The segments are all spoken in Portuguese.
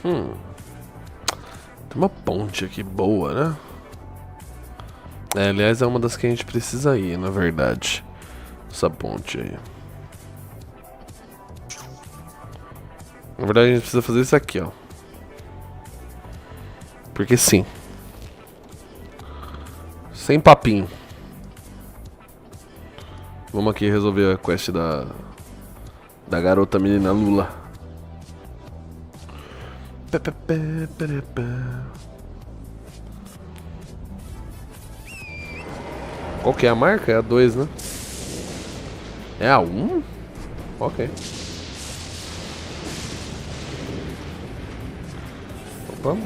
Tem uma ponte aqui boa, né? Aliás, é uma das que a gente precisa ir, na verdade. Essa ponte aí. Na verdade, a gente precisa fazer isso aqui, ó. Porque sim. Sem papinho. Vamos aqui resolver a quest da garota menina Lula. Qual que é a marca? É a 2, né? É a 1? Ok. Opa.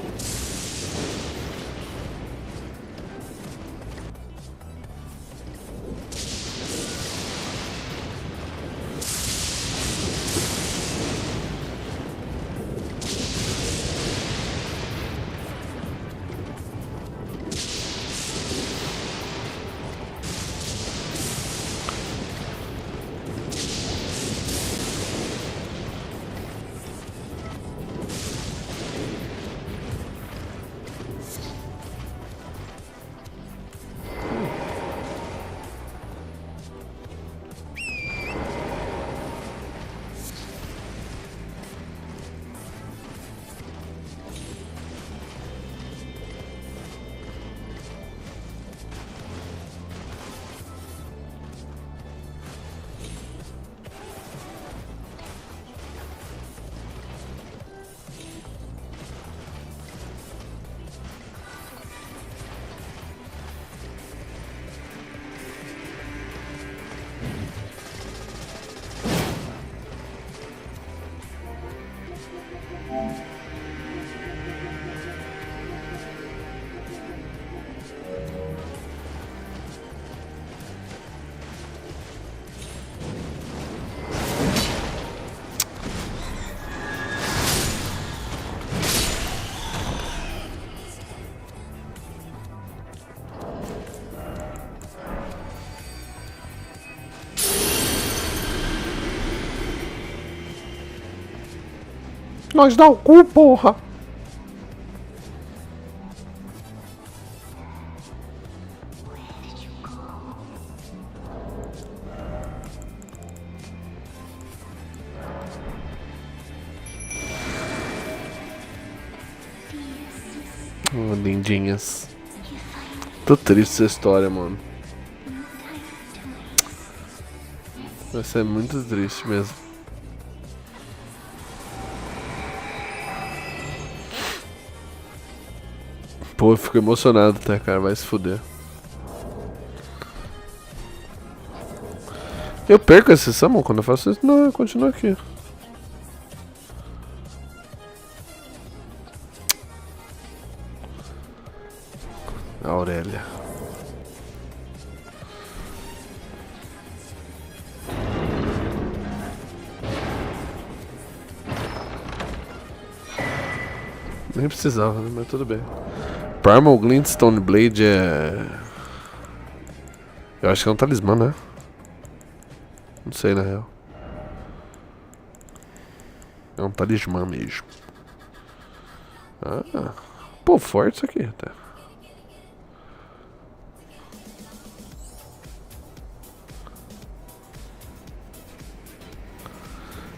Nós dá o cu, porra! Lindinhas. Tô triste essa história, mano. Vai ser muito triste mesmo. Pô, eu fico emocionado até, cara. Vai se fuder. Eu perco esse summon quando eu faço isso? Não, eu continuo aqui. Aurélia. Nem precisava, né? Mas tudo bem. Primal Glintstone Blade é... Eu acho que é um talismã, né? Não sei, na real. É um talismã mesmo. Ah, pô, forte isso aqui até.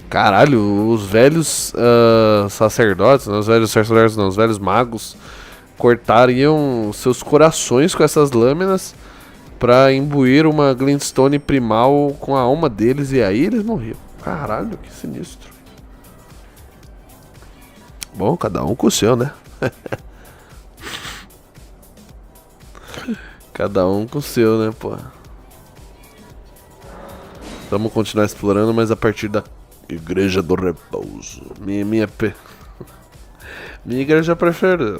Caralho, os velhos sacerdotes, não, os velhos sacerdotes não, os velhos magos cortariam seus corações com essas lâminas pra imbuir uma glintstone primal com a alma deles e aí eles morriam. Caralho, que sinistro. Bom, cada um com o seu, né? Cada um com o seu, né, pô? Vamos continuar explorando, mas a partir da Igreja do Repouso. Minha igreja preferida.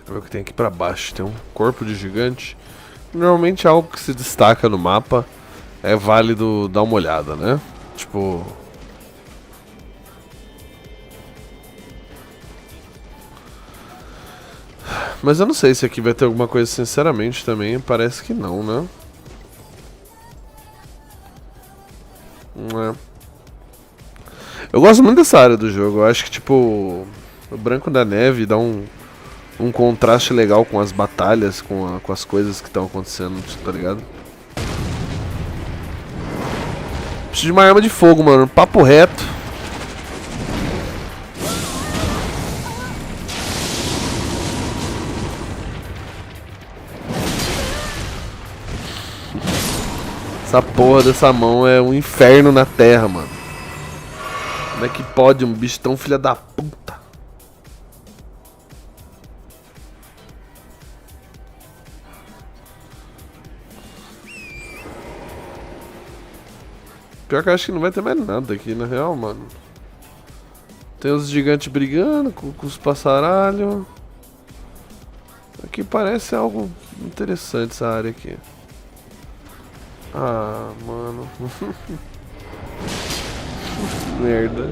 Deixa eu ver o que tem aqui pra baixo. Tem um corpo de gigante. Normalmente é algo que se destaca no mapa. É válido dar uma olhada, né? Tipo... Mas eu não sei se aqui vai ter alguma coisa, sinceramente, também. Parece que não, né? É. Eu gosto muito dessa área do jogo. Eu acho que, tipo, o branco da neve dá um contraste legal com as batalhas, com as coisas que estão acontecendo, tá ligado? Preciso de uma arma de fogo, mano. Papo reto. Essa porra dessa mão é um inferno na terra, mano. Como é que pode um bicho tão filha da puta? Pior que eu acho que não vai ter mais nada aqui, na real, mano. Tem os gigantes brigando com os passaralhos. Aqui parece algo interessante essa área aqui. Ah, mano. Merda.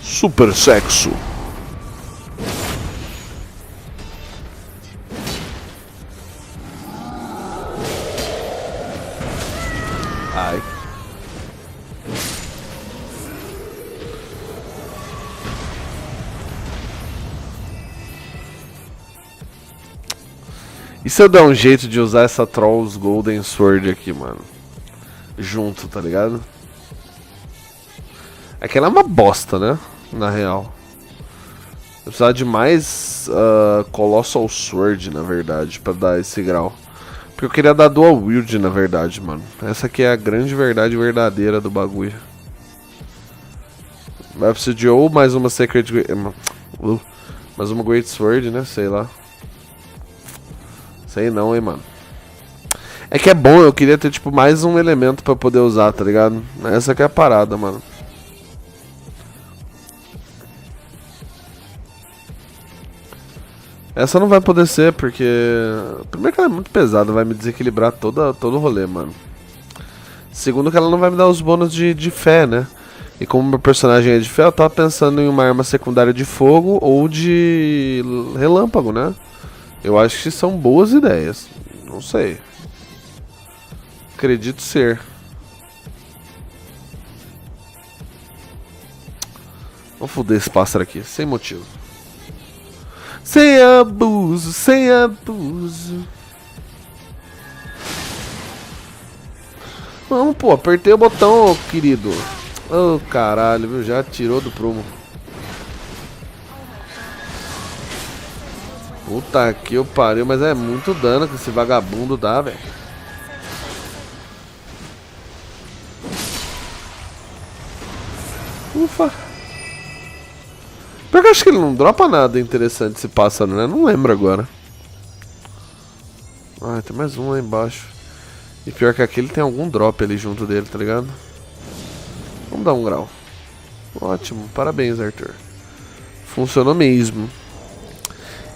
Super sexo. Ai. E se eu der um jeito de usar essa Trolls Golden Sword aqui, mano? Junto, tá ligado? Aquela é uma bosta, né? Na real. Eu precisava de mais Colossal Sword, na verdade, pra dar esse grau. Porque eu queria dar Dual Wield, na verdade, mano. Essa aqui é a grande verdade verdadeira do bagulho. Vai precisar de ou mais uma Sacred... mais uma Great Sword, né? Sei lá. Sei não, hein, mano. É que é bom, eu queria ter, tipo, mais um elemento pra poder usar, tá ligado? Essa aqui é a parada, mano. Essa não vai poder ser, porque... Primeiro que ela é muito pesada, vai me desequilibrar todo o rolê, mano. Segundo que ela não vai me dar os bônus de fé, né? E como meu personagem é de fé, eu tava pensando em uma arma secundária de fogo ou de relâmpago, né? Eu acho que são boas ideias. Não sei. Acredito ser. Vou foder esse pássaro aqui, sem motivo. Sem abuso, sem abuso. Vamos, pô, apertei o botão, querido. Oh, caralho, viu? Já tirou do prumo. Puta que eu pariu, mas é muito dano que esse vagabundo dá, velho. Ufa. Pior que eu acho que ele não dropa nada interessante esse pássaro, né? Não lembro agora. Ah, tem mais um lá embaixo. E pior que aquele tem algum drop ali junto dele, tá ligado? Vamos dar um grau. Ótimo, parabéns, Arthur. Funcionou mesmo.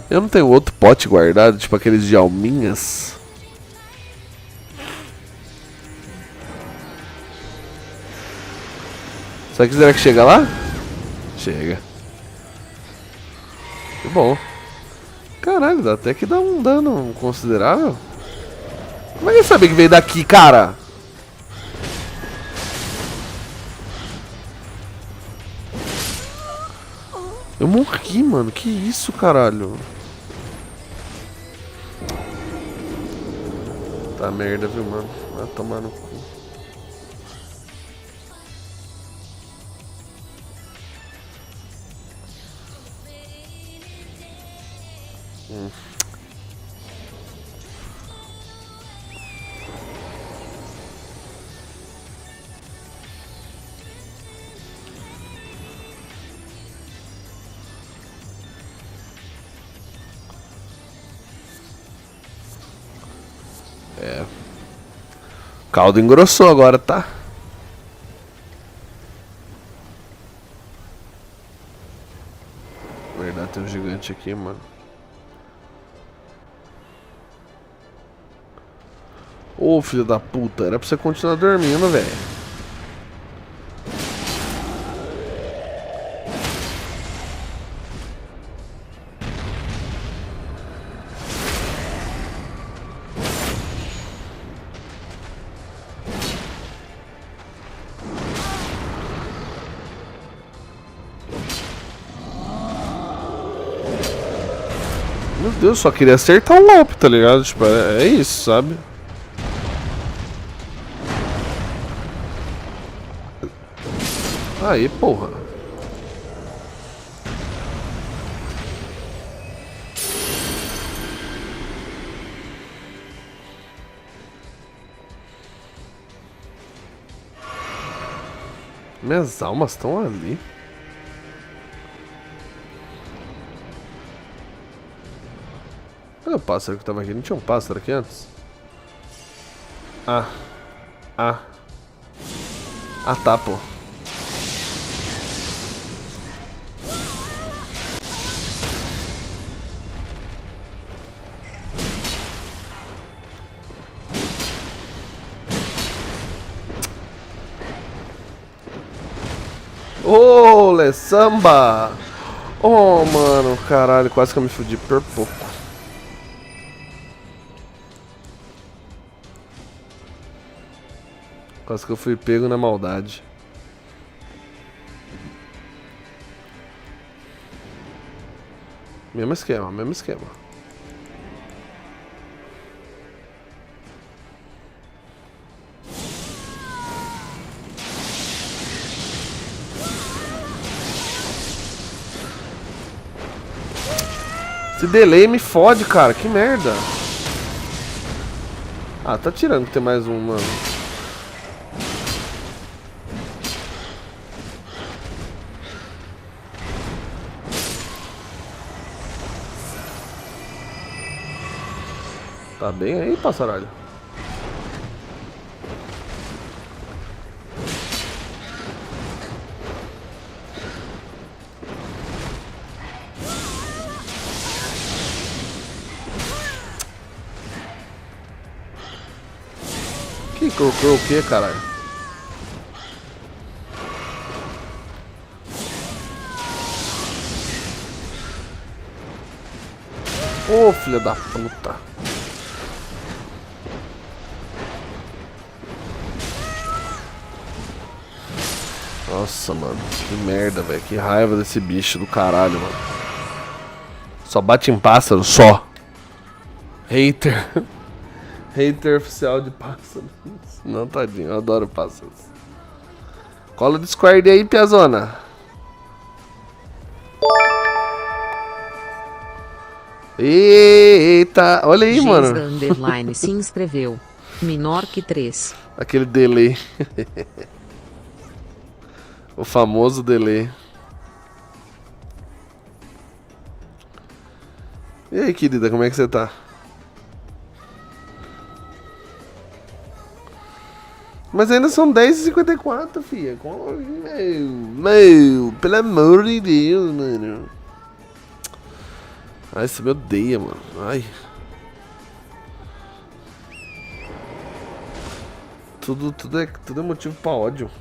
Eu não tenho outro pote guardado, tipo aqueles de alminhas. Será que chega lá? Chega. Que bom. Caralho, dá até que dá um dano considerável. Como é que ele sabia que veio daqui, cara? Eu morri, mano. Que isso, caralho? Tá merda, viu, mano? Vai tomar no cu. É. O caldo engrossou agora, tá? Verdade, tem um gigante aqui, mano. Ô, filho da puta, era pra você continuar dormindo, velho. Meu Deus, só queria acertar um golpe, tá ligado? Tipo, é isso, sabe? Aí, porra. Minhas almas estão ali. Cadê o pássaro que tava aqui? Não tinha um pássaro aqui antes? Ah. Ah. Ah, tá, pô. Olê, samba! Oh, mano, caralho, quase que eu me fudi por pouco. Quase que eu fui pego na maldade. Mesmo esquema, mesmo esquema. Esse delay me fode, cara. Que merda. Ah, tá tirando que tem mais um, mano. Tá bem aí, passaralho? Que colocou o que, caralho? Ô, filha da puta. Nossa, mano. Que merda, velho. Que raiva desse bicho do caralho, mano. Só bate em pássaro, só. Hater. Hater oficial de pássaros. Não, tadinho, eu adoro pássaros. Cola o Discord aí, piazona. Eita, olha aí, mano. Underline se inscreveu. Menor que 3. Aquele delay. O famoso delay. E aí, querida, como é que você tá? Mas ainda são 10h54, filha. Meu, pelo amor de Deus, mano. Ai, você me odeia, mano. Ai. Tudo é motivo pra ódio.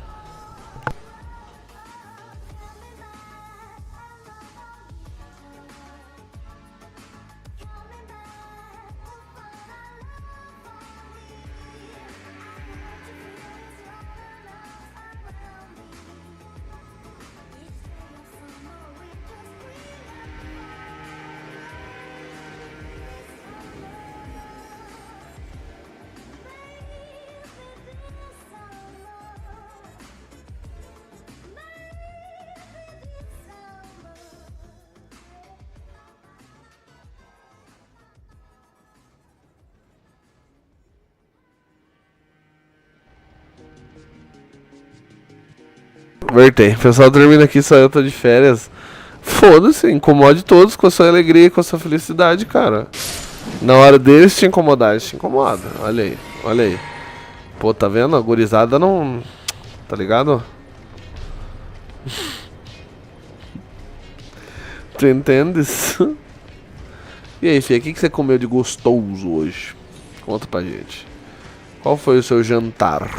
Voltei. Pessoal dormindo aqui, só eu tô de férias. Foda-se, incomode todos com a sua alegria e com a sua felicidade, cara. Na hora deles te incomodar, eles te incomodam. Olha aí, olha aí. Pô, tá vendo? A gurizada não... Tá ligado? Tu entendes? E aí, filha, o que você comeu de gostoso hoje? Conta pra gente. Qual foi o seu jantar?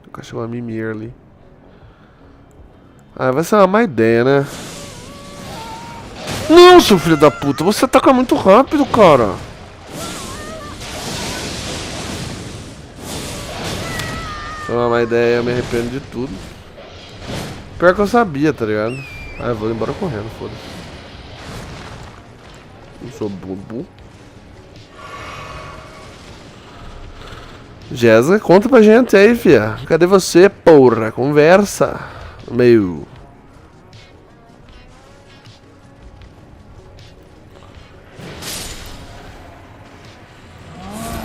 O cachorro mimir ali. Ah, vai ser uma má ideia, né? Não, seu filho da puta, você ataca muito rápido, cara. Foi uma má ideia, eu me arrependo de tudo. Pior que eu sabia, tá ligado? Ah, eu vou embora correndo, foda-se. Não sou bobo. Jéssica, conta pra gente aí, fia. Cadê você, porra? Conversa. Meu.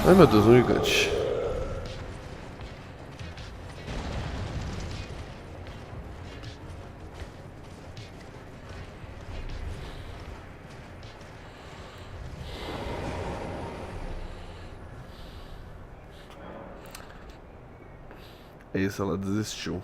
Ai, meu Deus, um gigante. É isso, ela desistiu.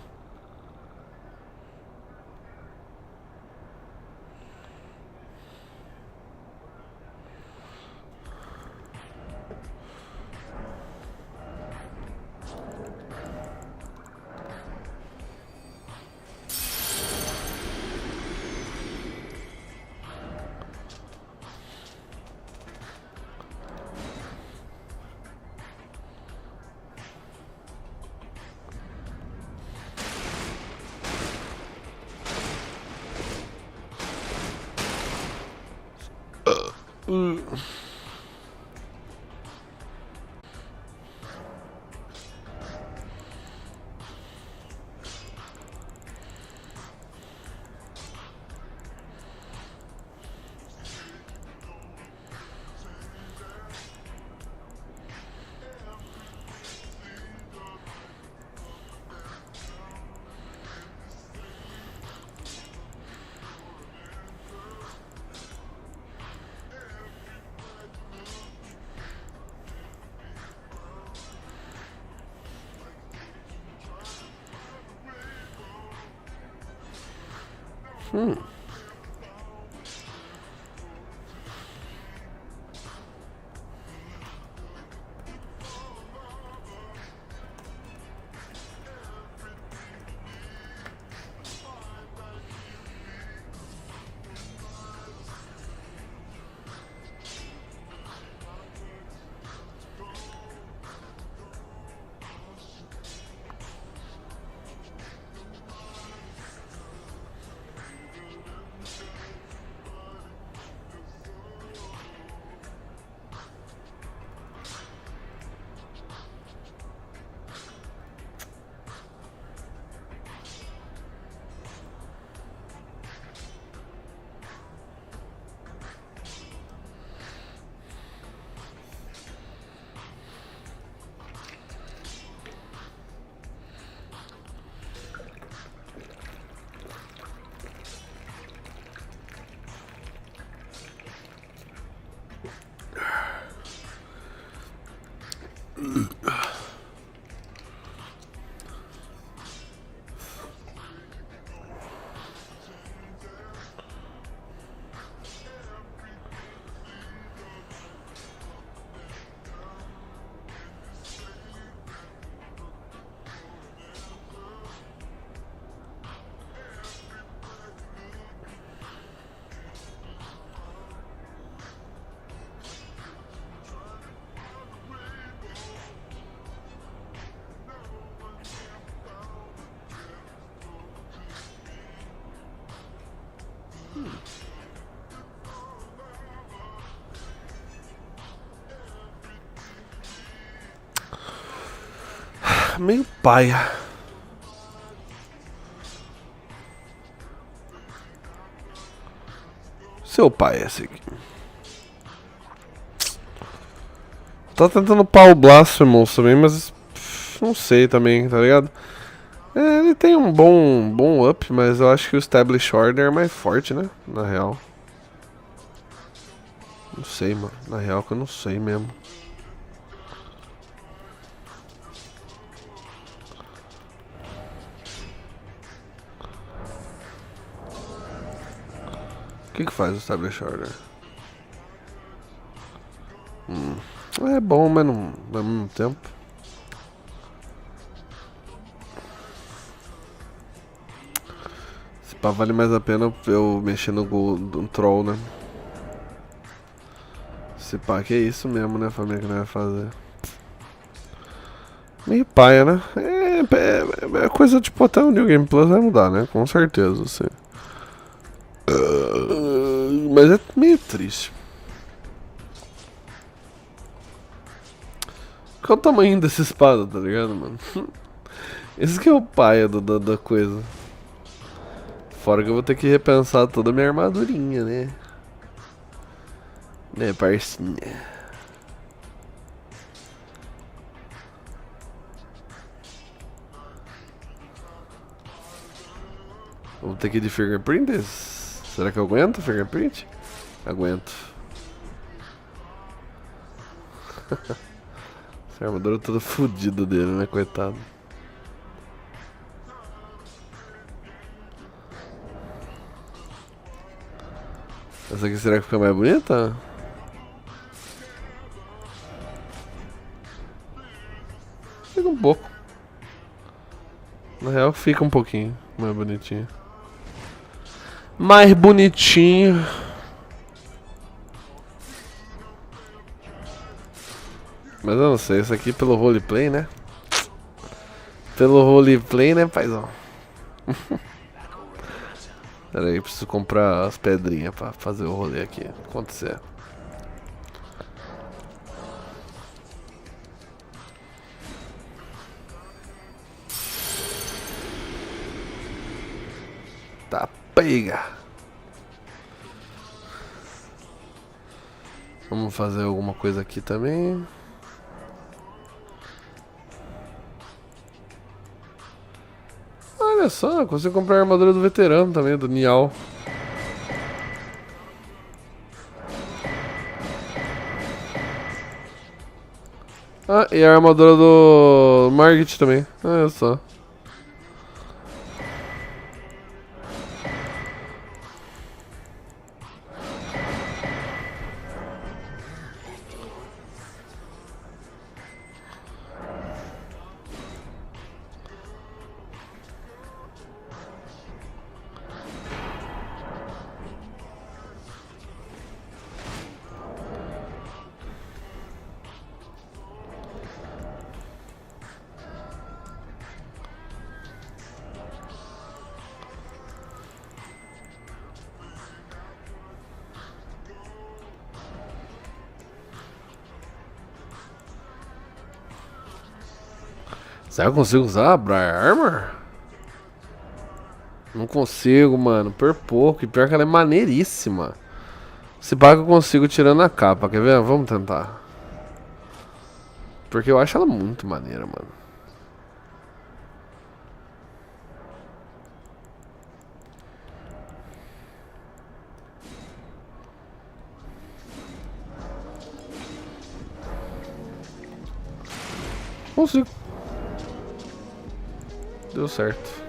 Meio paia. Seu pai é esse aqui. Tá tentando upar o Blasphemous também, mas não sei também, tá ligado? É, ele tem um bom up, mas eu acho que o Establish Order é mais forte, né? Na real. Não sei, mano. Na real que eu não sei mesmo. que faz o establish order? É bom, mas não ao mesmo tempo. Se pá, vale mais a pena eu mexer no troll, né? Se pá, que é isso mesmo, né, família, que não vai fazer. Meio paia, né? É coisa tipo, até o New Game Plus vai mudar, né? Com certeza, assim. Mas é meio triste. Qual é o tamanho dessa espada, tá ligado, mano? Esse que é o paia da coisa. Fora que eu vou ter que repensar toda a minha armadurinha, né? Né, parcinha. Vou ter que ir de fingerprint? Será que eu aguento fingerprint? Aguento. Essa armadura toda fodida dele, né, coitado. Essa aqui será que fica mais bonita? Fica um pouco. Na real fica um pouquinho mais bonitinho. Mais bonitinho. Mas eu não sei, isso aqui pelo roleplay, né? Pelo roleplay, né, paizão? Pera aí, preciso comprar as pedrinhas pra fazer o rolê aqui acontecer. Tá, pega! Vamos fazer alguma coisa aqui também. Olha só, consigo comprar a armadura do veterano também, do Nial. Ah, e a armadura do Margit também. Olha só. Será que eu consigo usar a Briar Armor? Não consigo, mano. Por pouco. E pior que ela é maneiríssima. Se pá que eu consigo tirando a capa, quer ver? Vamos tentar. Porque eu acho ela muito maneira, mano. Consigo. Deu certo.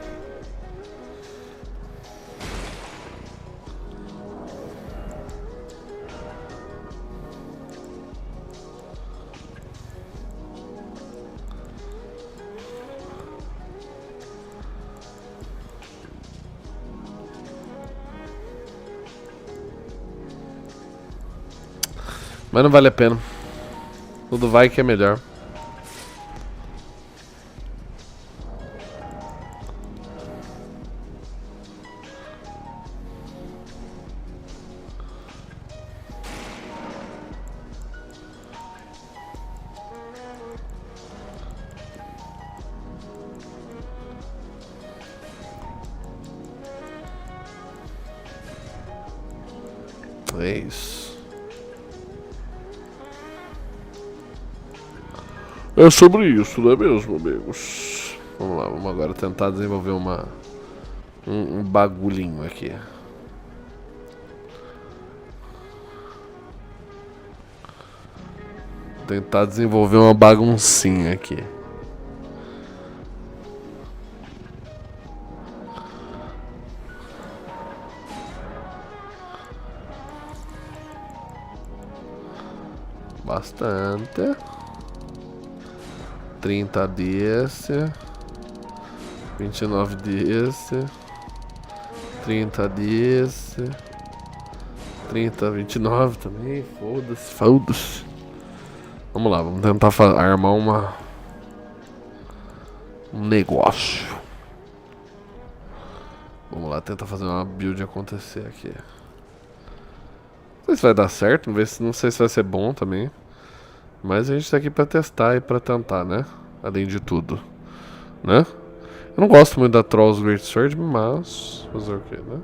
Mas não vale a pena. Tudo vai que é melhor. É isso. É sobre isso, não é mesmo, amigos? Vamos lá, vamos agora tentar desenvolver um bagulhinho aqui. Tentar desenvolver uma baguncinha aqui. Bastante. 30 desse. 29 desse. 30 desse. 30, 29 também. Foda-se, foda-se. Vamos lá, vamos tentar armar um negócio. Vamos lá, tentar fazer uma build acontecer aqui. Não sei se vai dar certo, não sei se vai ser bom também. Mas a gente tá aqui pra testar e pra tentar, né? Além de tudo, né? Eu não gosto muito da Trolls Great Sword, mas... fazer o que, né?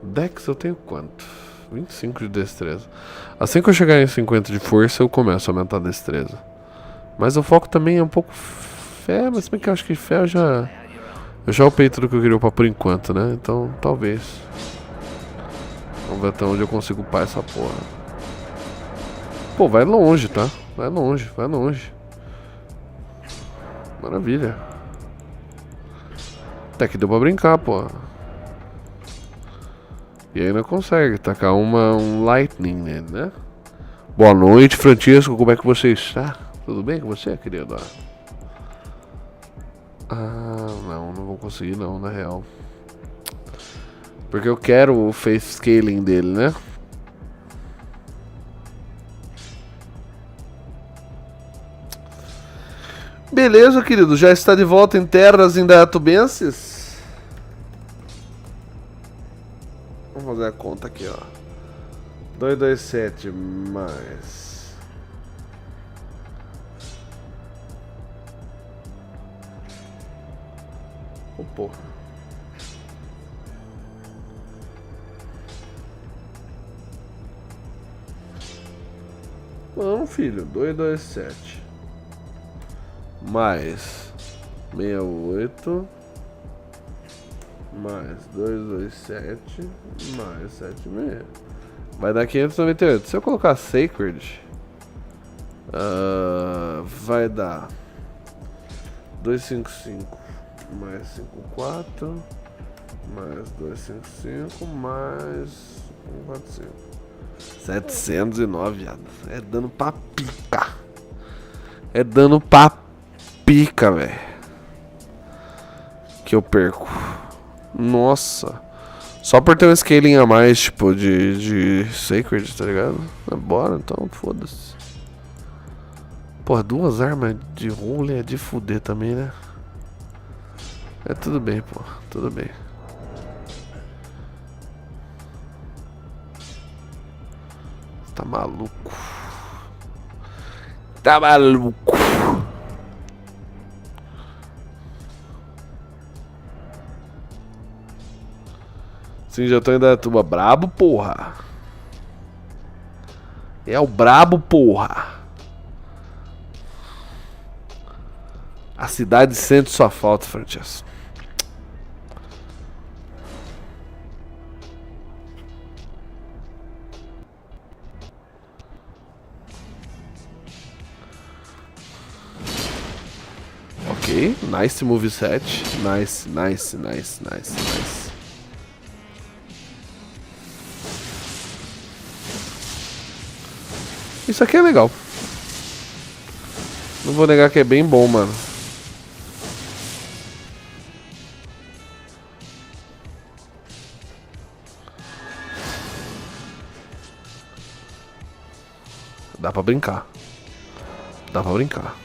Dex eu tenho quanto? 25 de destreza. Assim que eu chegar em 50 de força, eu começo a aumentar a destreza. Mas o foco também é um pouco fé, mas bem que eu acho que fé eu já upei tudo que eu queria upar por enquanto, né? Então, talvez. Vamos ver até onde eu consigo upar essa porra. Pô, vai longe, tá? Vai longe, vai longe. Maravilha. Até que deu pra brincar, pô. E aí não consegue tacar um lightning nele, né? Boa noite, Francisco. Como é que você está? Tudo bem com você, querido? Ah, não vou conseguir não, na real. Porque eu quero o face scaling dele, né? Beleza, querido. Já está de volta em terras indaiatubenses? Vamos fazer a conta aqui, ó. 227 mais... oh, porra. Não, filho. 227 mais 68 mais 227 mais 76 vai dar 598. Se eu colocar Sacred, vai dar 255 mais 54 mais 255 mais 145. 709, viado. É dano pra pica. É dano pra pica, velho. Que eu perco. Nossa. Só por ter um scaling a mais, tipo, de Sacred, tá ligado? Bora, então, foda-se. Porra, 2 armas de role é de fuder também, né? É tudo bem, pô. Tudo bem. Tá maluco. Tá maluco. Sim, já tô indo da tuba. Brabo, porra. É o brabo, porra. A cidade sente sua falta, Francesco. Ok, nice moveset. Nice, nice, nice, nice, nice. Isso aqui é legal. Não vou negar que é bem bom, mano. Dá pra brincar. Dá pra brincar.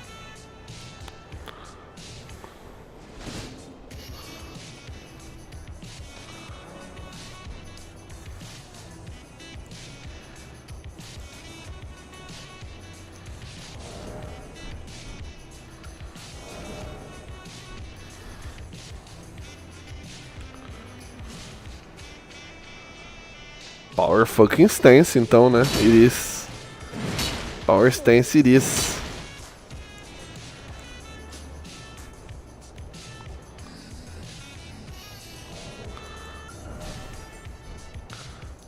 Power fucking stance, então, né? Iris. Power stance Iris.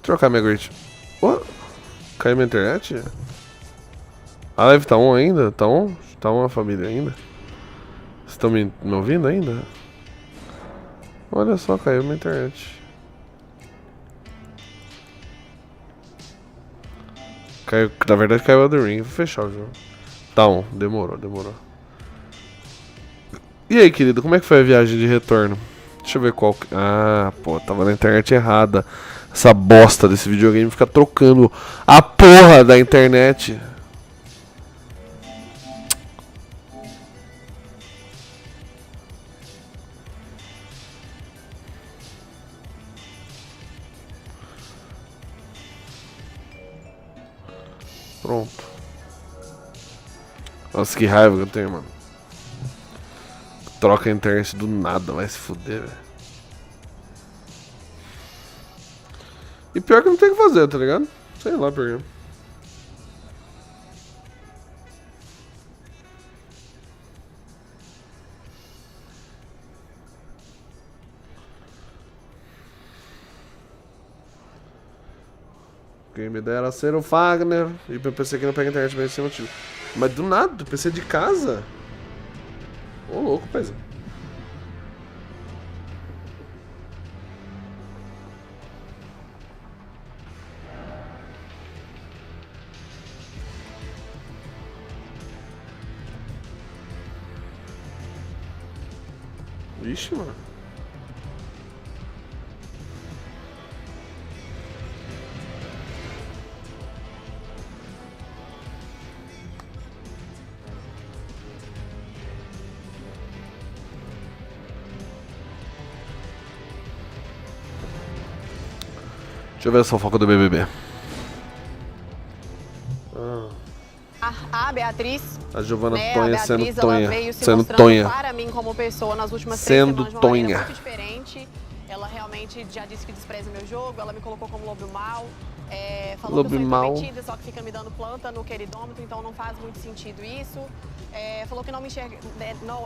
Trocar minha grid. Oh, caiu minha internet? A live tá on ainda? Tá on? Tá on a família ainda? Vocês estão me ouvindo ainda? Olha só, caiu minha internet. Caiu, na verdade caiu o Elden Ring. Vou fechar o jogo. Tá on. Demorou. E aí, querido, como é que foi a viagem de retorno? Deixa eu ver qual... Ah, pô, tava na internet errada. Essa bosta desse videogame fica trocando a porra da internet. Pronto. Nossa, que raiva que eu tenho, mano. Troca a internet do nada, vai se fuder, velho. E pior que não tem o que fazer, tá ligado? Sei lá por quê. Quem me dera ser o Fagner. E eu pensei que não pega internet bem sem motivo. Mas do nada, do PC de casa? Ô louco, paizão. Vixe, mano. Deixa eu ver a fofoca do BBB. A Beatriz, A Giovana né, Tonha a Beatriz, sendo Tonha. ela veio se Sendo mostrando Tonha. para mim como pessoa nas últimas Sendo 3 semanas de uma maneira Tonha. muito diferente. Ela realmente já disse que despreza meu jogo, ela me colocou como lobo mau. Falou Lobo que eu sou mau. introvertida, só que fica me dando planta no queridômetro, então não faz muito sentido isso. Falou que não me enxerga,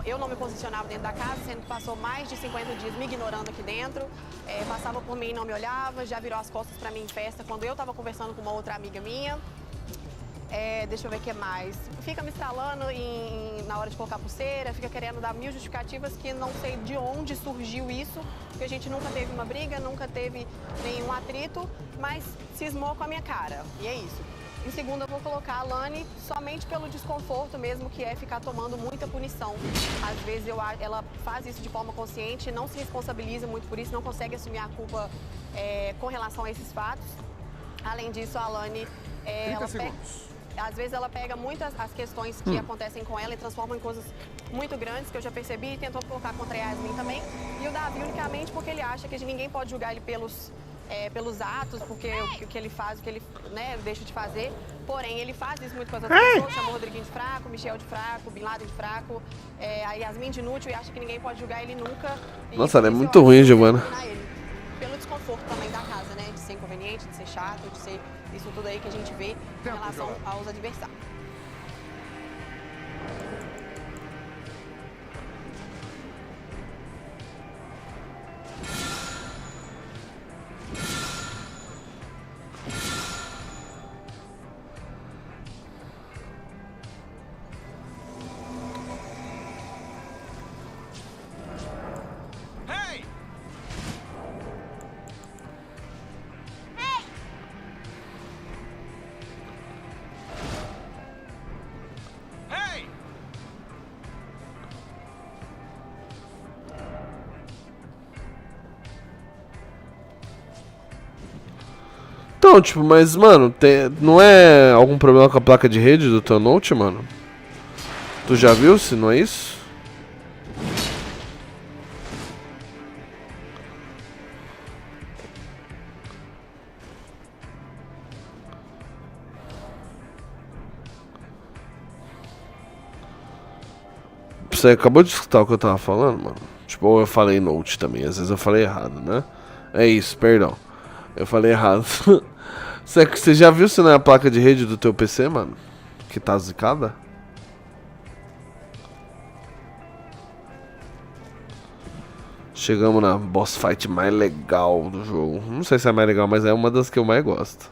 eu não me posicionava dentro da casa, sendo que passou mais de 50 dias me ignorando aqui dentro. Passava por mim e não me olhava, já virou as costas pra mim em festa quando eu tava conversando com uma outra amiga minha. Deixa eu ver o que mais. Fica me estralando na hora de colocar pulseira, fica querendo dar 1000 justificativas que não sei de onde surgiu isso, porque a gente nunca teve uma briga, nunca teve nenhum atrito, mas cismou com a minha cara. E é isso. Em segundo, eu vou colocar a Lani somente pelo desconforto mesmo, que é ficar tomando muita punição. Às vezes ela faz isso de forma consciente, não se responsabiliza muito por isso, não consegue assumir a culpa com relação a esses fatos. Além disso, a Lani, às vezes ela pega muitas as questões que acontecem com ela e transforma em coisas muito grandes, que eu já percebi, e tentou colocar contra a Yasmin também. E o Davi unicamente porque ele acha que ninguém pode julgar ele pelos atos, porque o que ele faz, o que ele deixa de fazer. Porém, ele faz isso muito com as outras pessoas, chamou o Rodriguinho de fraco, Michel de fraco, Bin Laden de fraco, a Yasmin de inútil, e acha que ninguém pode julgar ele nunca. Nossa, ela é muito ruim, Giovana. Pelo desconforto também da casa, né? De ser inconveniente, de ser chato, de ser isso tudo aí que a gente vê em relação aos adversários. Então, tipo, mas, mano, não é algum problema com a placa de rede do teu Note, mano? Tu já viu se não é isso? Você acabou de escutar o que eu tava falando, mano? Tipo, eu falei Note também, às vezes eu falei errado, né? É isso, perdão. Eu falei errado. Você já viu se não é a placa de rede do teu PC, mano? Que tá zicada? Chegamos na boss fight mais legal do jogo. Não sei se é mais legal, mas é uma das que eu mais gosto.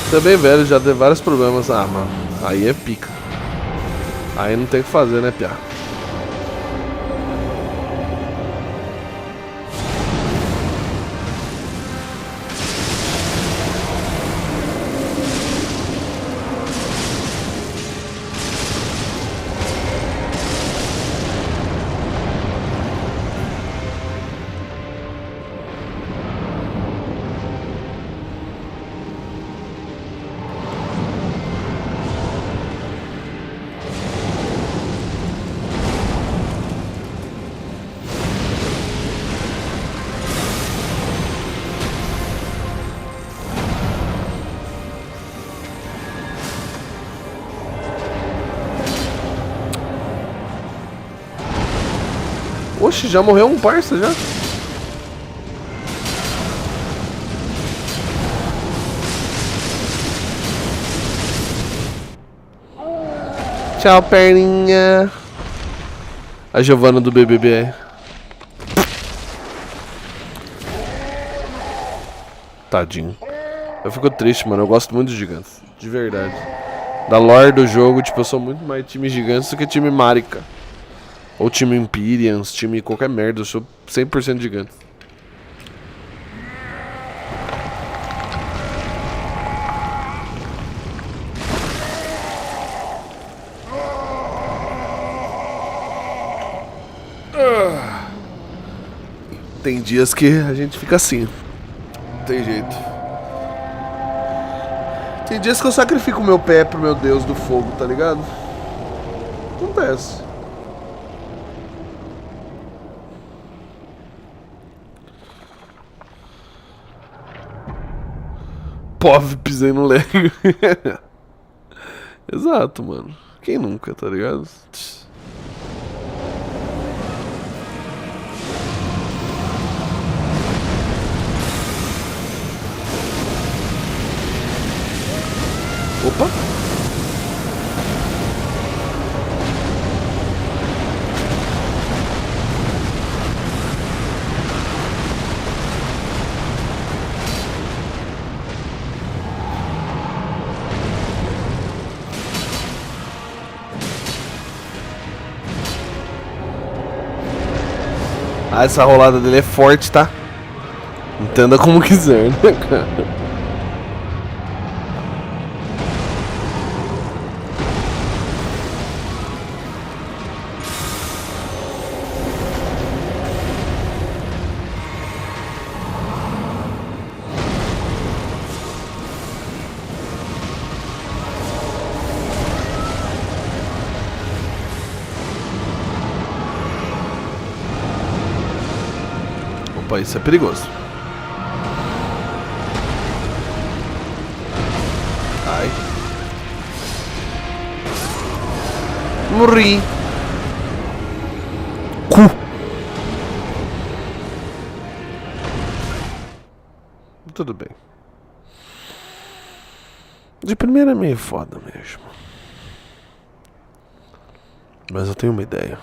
Você é bem velho, já teve vários problemas. Ah, mano, aí é pica. Aí não tem o que fazer, né, piá? Oxe, já morreu um parça já? Tchau, perninha. A Giovana do BBB. Tadinho. Eu fico triste, mano. Eu gosto muito de gigantes. De verdade. Da lore do jogo, tipo, eu sou muito mais time gigantes do que time Marika. Ou time Imperians, time qualquer merda. Eu sou 100% gigante. Tem dias que a gente fica assim. Não tem jeito. Tem dias que eu sacrifico o meu pé pro meu Deus do fogo, tá ligado? Acontece. Pov, pisei no Lego. Exato, mano. Quem nunca, tá ligado? Opa! Ah, essa rolada dele é forte, tá? Entenda como quiser, né, cara? Opa, isso é perigoso. Ai. Morri. Cu. Tudo bem. De primeira é meio foda mesmo. Mas eu tenho uma ideia.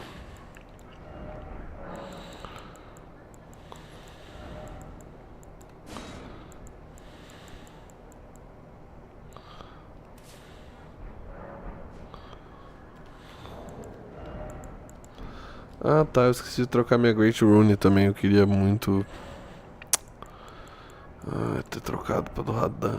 Ah tá, eu esqueci de trocar minha Great Rune também. Eu queria muito ter trocado pra do Radan.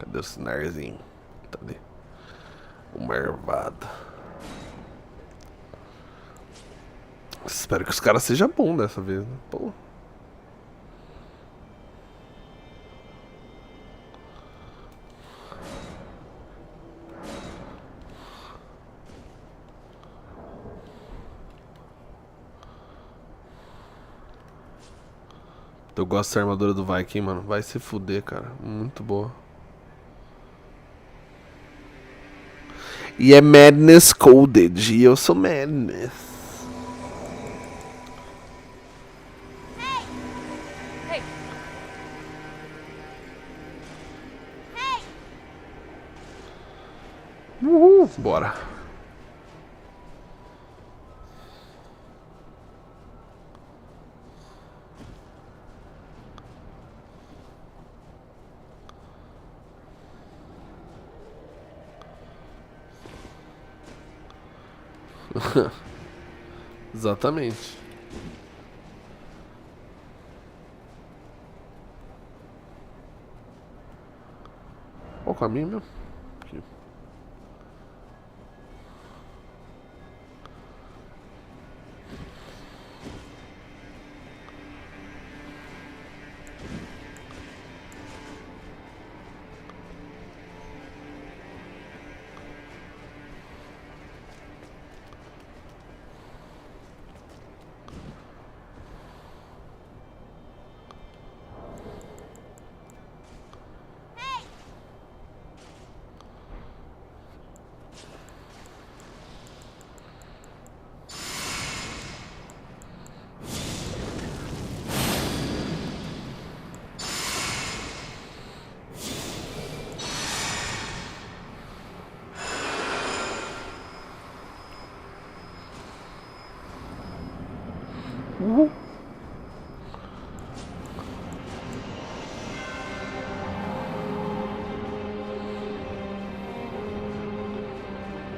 Cadê o sinarzinho? Tá ali. Uma ervada. Espero que os caras sejam bons dessa vez, né? Pô. Eu gosto dessa armadura do Viking, mano. Vai se fuder, cara. Muito boa. E é Madness Coded. E eu sou Madness. Bora. Exatamente. Qual o caminho, meu? Aqui.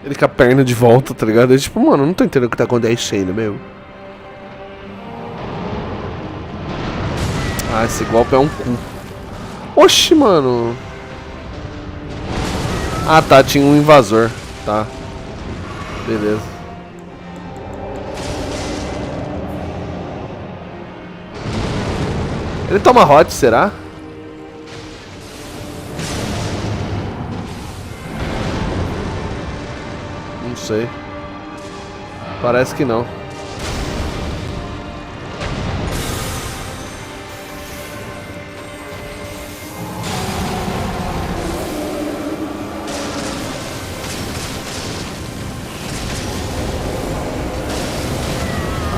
Ele com a perna de volta, tá ligado? Ele tipo, mano, eu não tô entendendo o que tá acontecendo, meu. Ah, esse golpe é um cu. Oxi, mano. Ah, tá, tinha um invasor. Tá. Beleza. Ele toma hot, será? Não sei. Parece que não.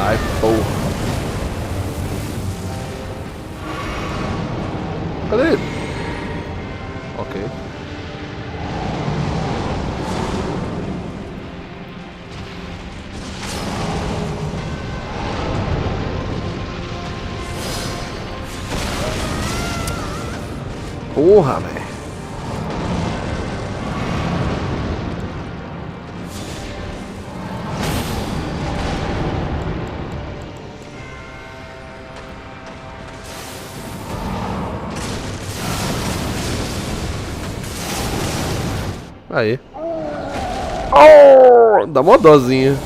Ai, porra. Cadê ele? Ok. Porra, velho. Aí. Oh, dá uma dosinha.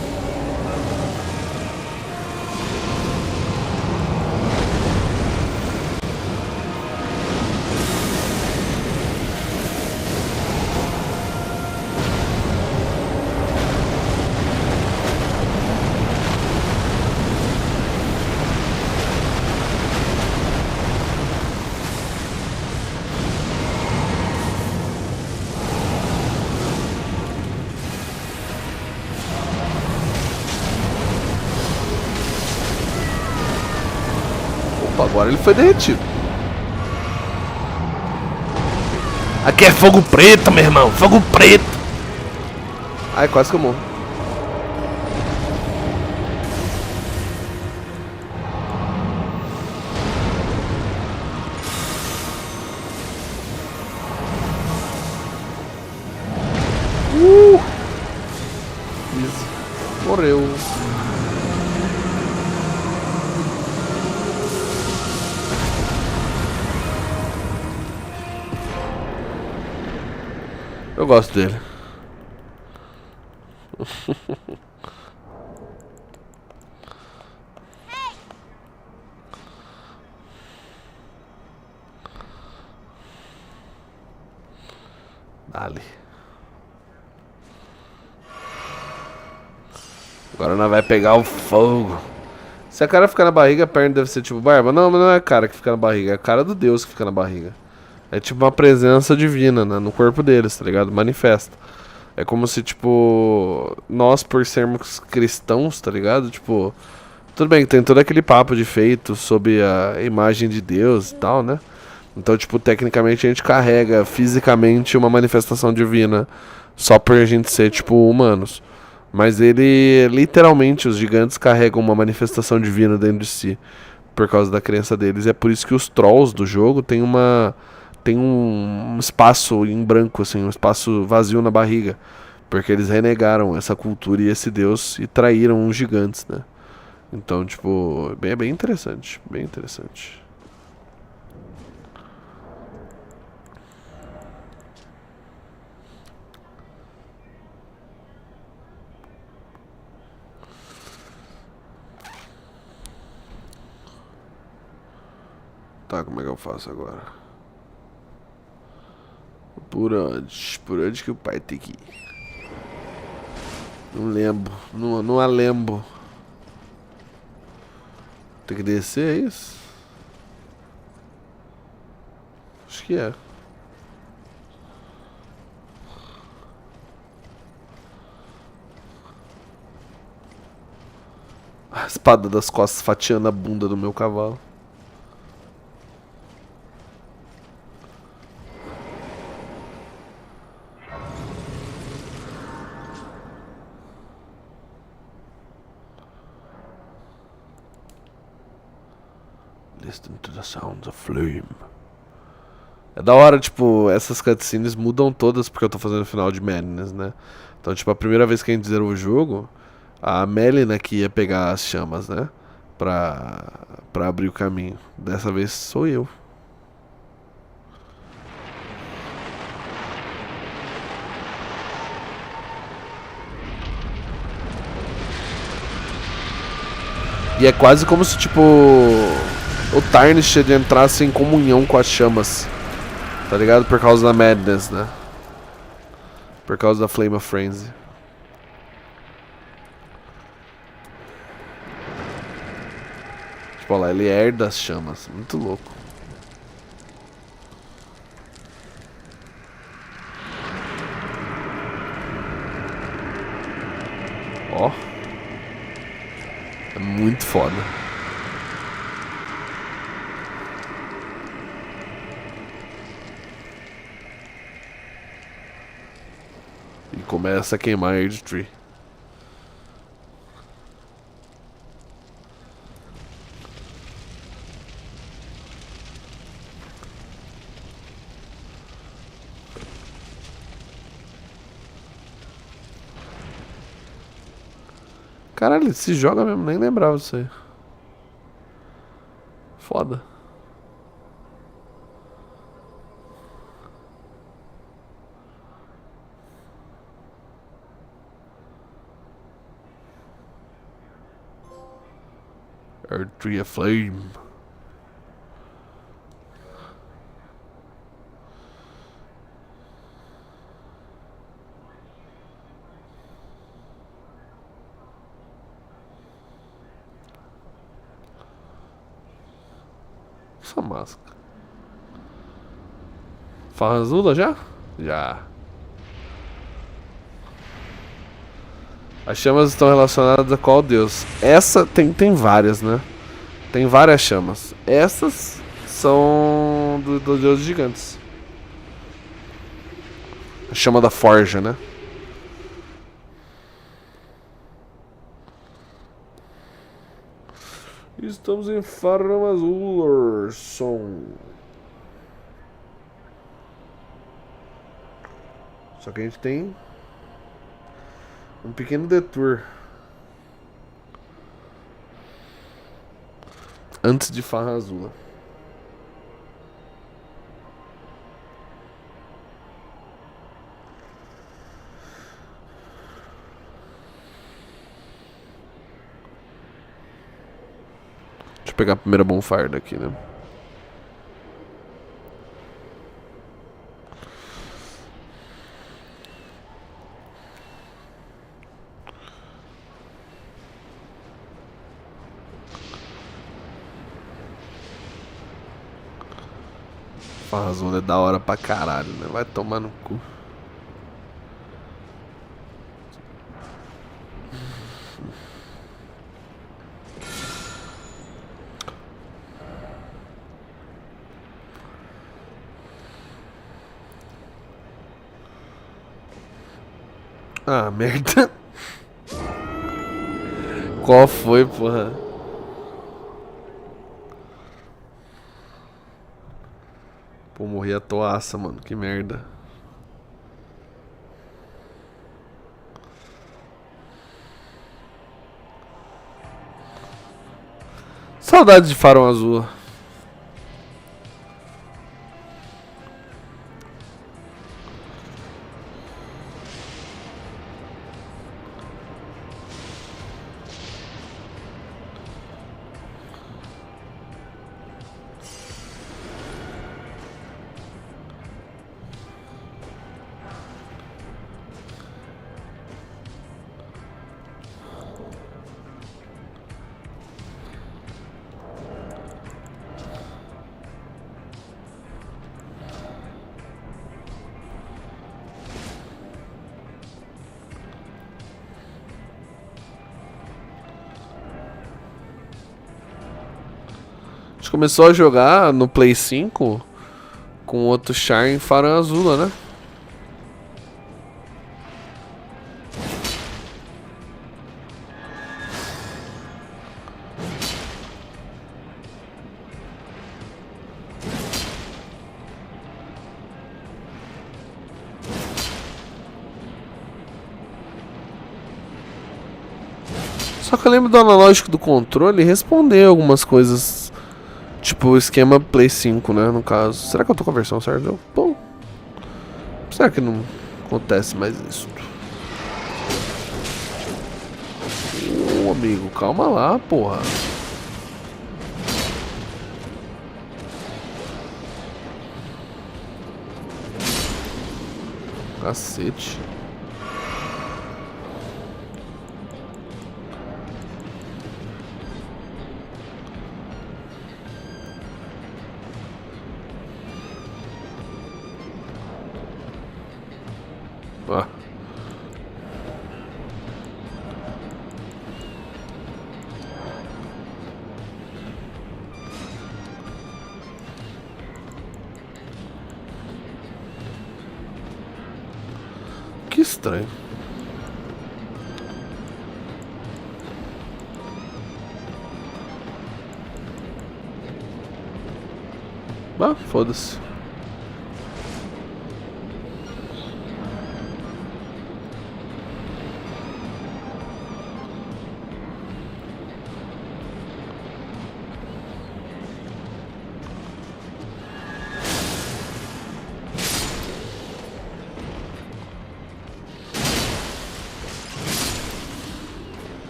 Agora ele foi derretido. Aqui é fogo preto, meu irmão. Fogo preto. Ai, quase que eu morro. Isso. Morreu. Eu gosto dele. Dale. Agora nós vai pegar o fogo. Se a cara ficar na barriga, a perna deve ser tipo barba. Não, mas não é a cara que fica na barriga. É a cara do Deus que fica na barriga. É tipo uma presença divina, né, no corpo deles, tá ligado? Manifesta. É como se, tipo, nós, por sermos cristãos, tá ligado? Tipo, tudo bem que tem todo aquele papo de feito sob a imagem de Deus e tal, né? Então, tipo, tecnicamente a gente carrega fisicamente uma manifestação divina só por a gente ser, tipo, humanos. Mas ele, literalmente, os gigantes carregam uma manifestação divina dentro de si, por causa da crença deles. E é por isso que os trolls do jogo tem um espaço em branco, assim, um espaço vazio na barriga. Porque eles renegaram essa cultura e esse deus e traíram os gigantes, né? Então, tipo, é bem interessante, bem interessante. Tá, como é que eu faço agora? Por onde? Por onde que o pai tem que ir? Não lembro, não a lembro. Tem que descer, é isso? Acho que é. A espada das costas fatiando a bunda do meu cavalo. Listen to the sounds of flame. É da hora, tipo, essas cutscenes mudam todas porque eu tô fazendo o final de Madness, né? Então, tipo, a primeira vez que a gente zerou o jogo, a Melina que ia pegar as chamas, né? Pra abrir o caminho. Dessa vez sou eu. E é quase como se, tipo, o Tarnished entrasse em comunhão com as chamas. Tá ligado? Por causa da Madness, né? Por causa da Flame of Frenzy. Tipo, olha lá, ele herda as chamas. Muito louco. Ó. É muito foda. E começa a queimar a Age Tree. Caralho, ele se joga mesmo, nem lembrava disso aí. Foda. Earth Tree Aflame. Essa máscara. Farrazula já? Já. As chamas estão relacionadas a qual deus? Essa tem várias, né? Tem várias chamas. Essas são do deus gigantes. A chama da forja, né? Estamos em Farmazulorson. Só que a gente tem um pequeno detour antes de Farrazula. Deixa eu pegar a primeira bonfire daqui, né? Farrazula é da hora pra caralho, né? Vai tomar no cu. Ah, merda. Qual foi, porra? Pô, morri à toaça, mano. Que merda. Saudade de Farol Azul. A gente começou a jogar no Play 5 com outro char em Farol Azul, né? Só que eu lembro do analógico do controle responder algumas coisas. Tipo o esquema Play 5, né? No caso. Será que eu tô com a versão certa? Bom. Será que não acontece mais isso? Ô, amigo, calma lá, porra. Cacete. Ah. Que estranho. Ah, foda-se.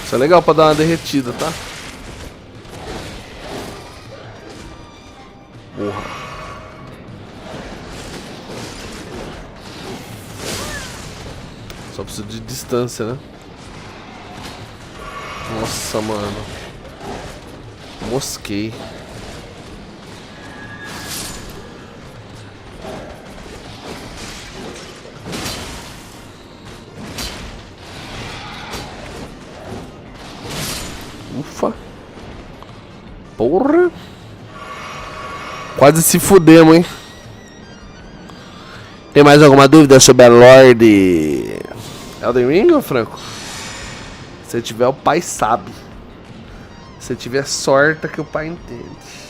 Isso é legal pra dar uma derretida, tá? Porra. Só preciso de distância, né? Nossa, mano. Mosquei. Ufa. Porra. Quase se fudemos, hein? Tem mais alguma dúvida sobre a Lorde Elden Ring, ou Franco? Se tiver, o pai sabe. Se tiver sorte, que o pai entende.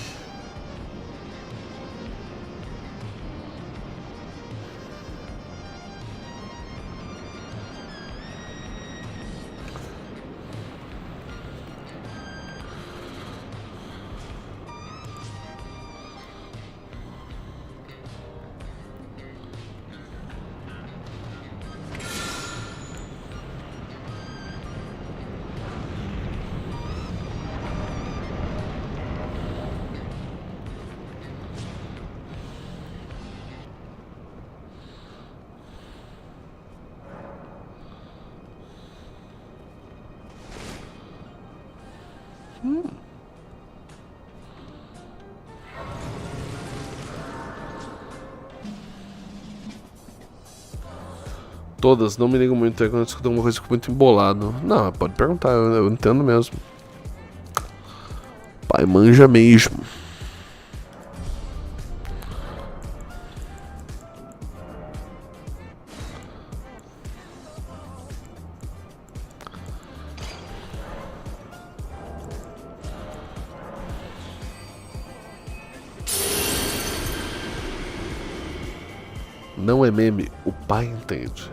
Todas, não me ligo muito, é quando eu escuto alguma coisa que fico muito embolado. Não, pode perguntar, eu entendo mesmo. Pai manja mesmo. Não é meme, o pai entende.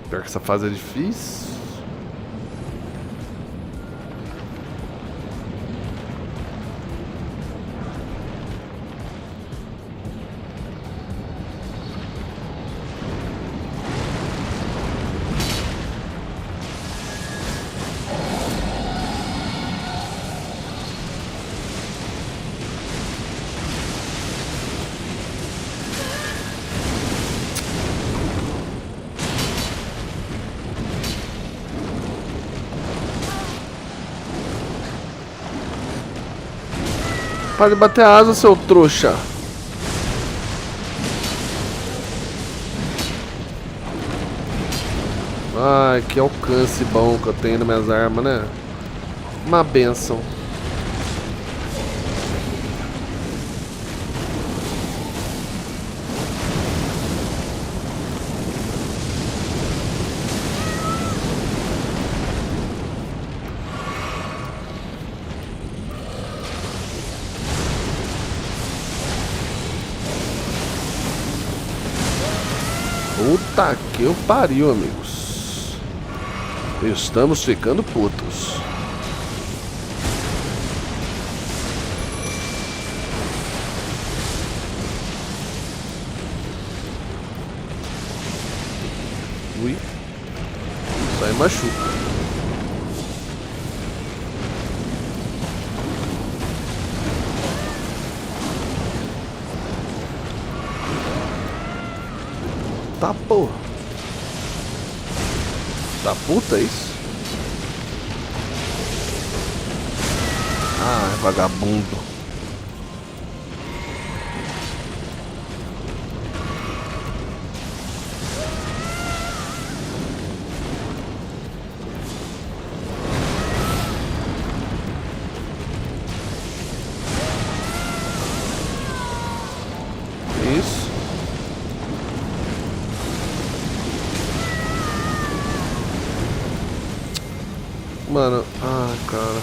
Pior que essa fase é difícil. Para de bater a asa, seu trouxa. Ai, que alcance bom que eu tenho nas minhas armas, né? Uma benção. Puta que eu pariu, amigos. Estamos ficando putos. Ui. Isso aí machuca. Tá, porra. Tá puta, é isso? Ah, vagabundo. Isso. Mano, ai, cara.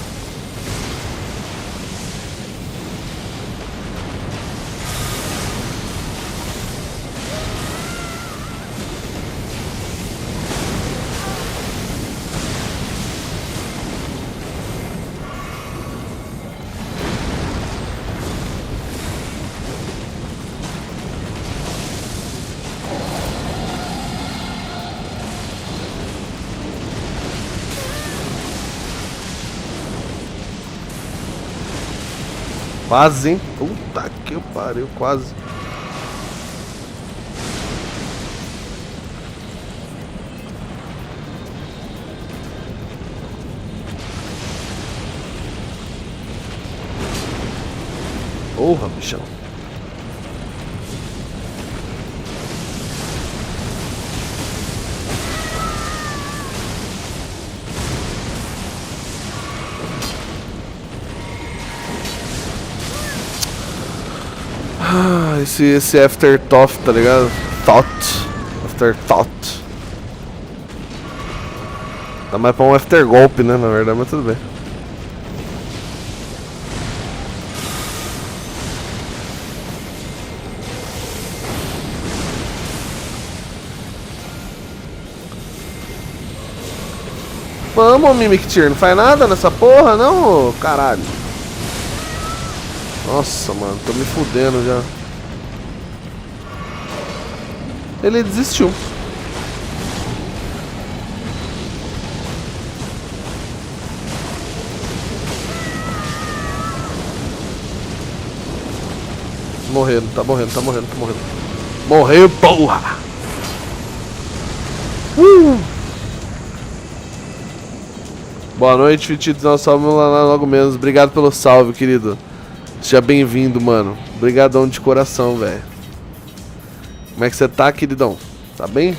Quase, hein? Puta que pariu, quase. Porra, bichão. Ah, esse afterthought, tá ligado? Afterthought. Dá mais pra um aftergolpe, né? Na verdade, mas tudo bem. Vamos, Mimic Tier, não faz nada nessa porra, não, ô, caralho. Nossa, mano, tô me fudendo já. Ele desistiu. Morrendo, tá morrendo, tá morrendo, tá morrendo. Morreu, porra! Boa noite, Fitito. Nós salvamos lá logo menos. Obrigado pelo salve, querido. Seja bem-vindo, mano. Obrigadão de coração, velho. Como é que você tá, queridão? Tá bem?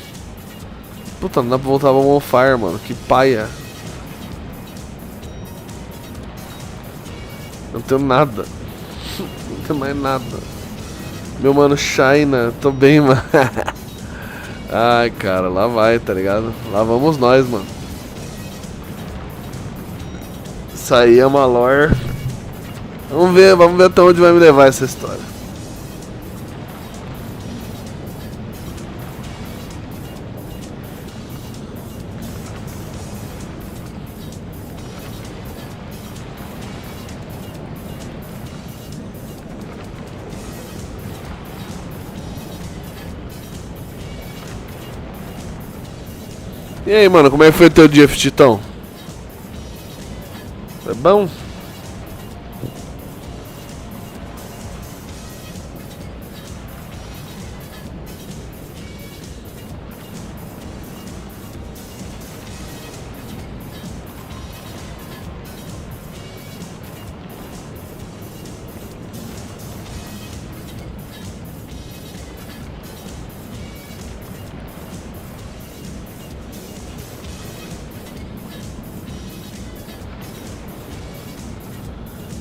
Puta, não dá pra voltar pra on fire, mano. Que paia. Não tenho nada. Não tenho mais nada. Meu mano China. Tô bem, mano. Ai, cara. Lá vai, tá ligado? Lá vamos nós, mano. Isso aí é uma lore. Vamos ver até onde vai me levar essa história. E aí, mano, como é que foi o teu dia, Fititão? Foi bom?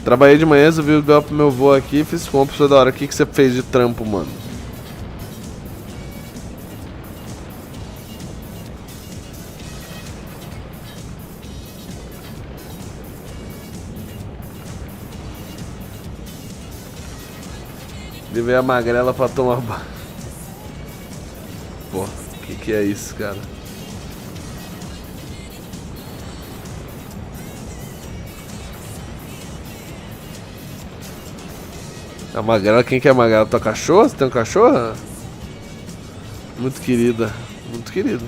Trabalhei de manhã, eu vi o pro meu voo aqui, fiz compras toda hora. O que você fez de trampo, mano? Levei a magrela pra tomar banho. Pô, que é isso, cara? A magrela, quem que é a magrela? Tua cachorra? Você tem um cachorro? Muito querida, muito querida.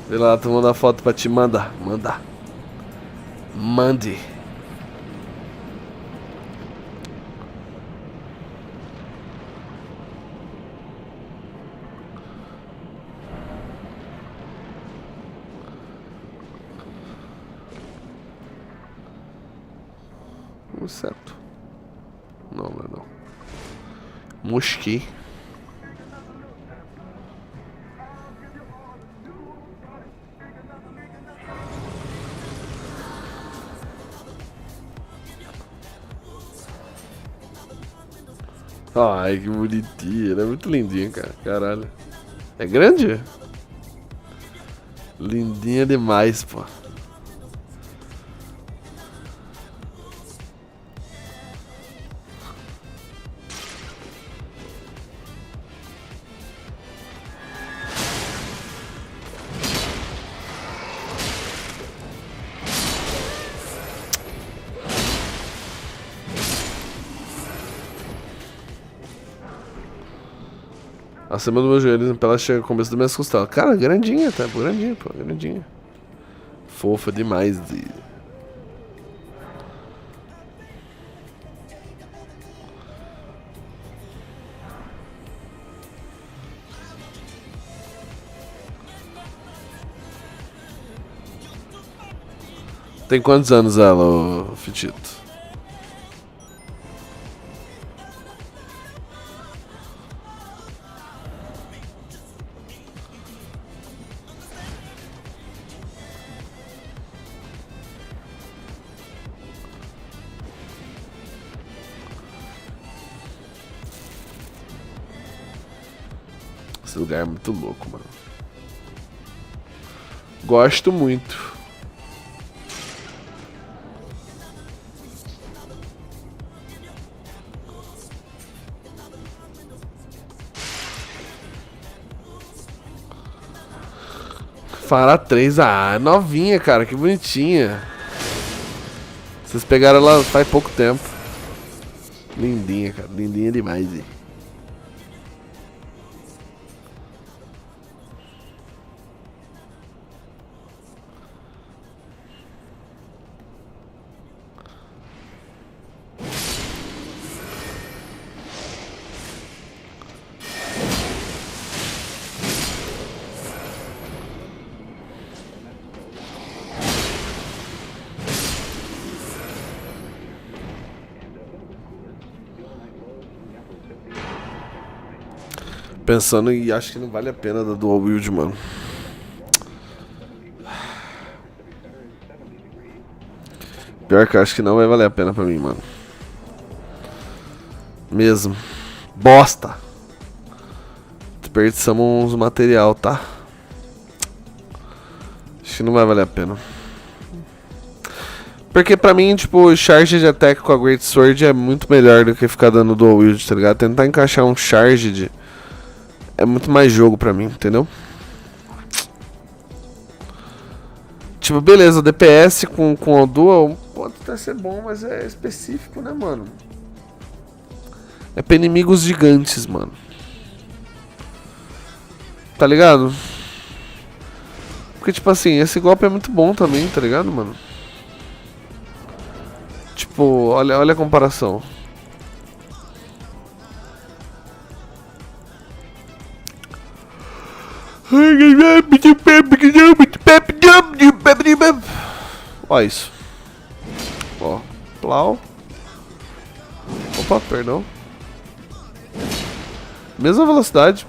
Vê lá, tô mandando a foto pra te mandar. Mande. Certo. Não. Mosquei. Ai, que bonitinha. Ela é muito lindinha, cara. Caralho. É grande? Lindinha demais, pô. Acima do meu joelho, ela chega no começo das minhas costelas. Cara, grandinha, tá? Grandinha, pô, grandinha. Fofa demais. Tem quantos anos ela, ô Fitito? Esse lugar é muito louco, mano. Gosto muito. Fará 3, novinha, cara, que bonitinha. Vocês pegaram ela faz pouco tempo. Lindinha, cara, lindinha demais. pensando e acho que não vale a pena da dual wield, mano. Pior que eu acho que não vai valer a pena pra mim, mano. Mesmo. Bosta. Desperdiçamos uns material, tá? Acho que não vai valer a pena. Porque pra mim, tipo, charge de attack com a Great Sword é muito melhor do que ficar dando dual wield, tá ligado? Tentar encaixar um charge é muito mais jogo pra mim, entendeu? Tipo, beleza, DPS com o dual pode até ser bom, mas é específico, né, mano? É pra inimigos gigantes, mano. Tá ligado? Porque, tipo assim, esse golpe é muito bom também, tá ligado, mano? Tipo, olha a comparação. Ó isso. Ó, plau. Opa, perdão. Mesma velocidade.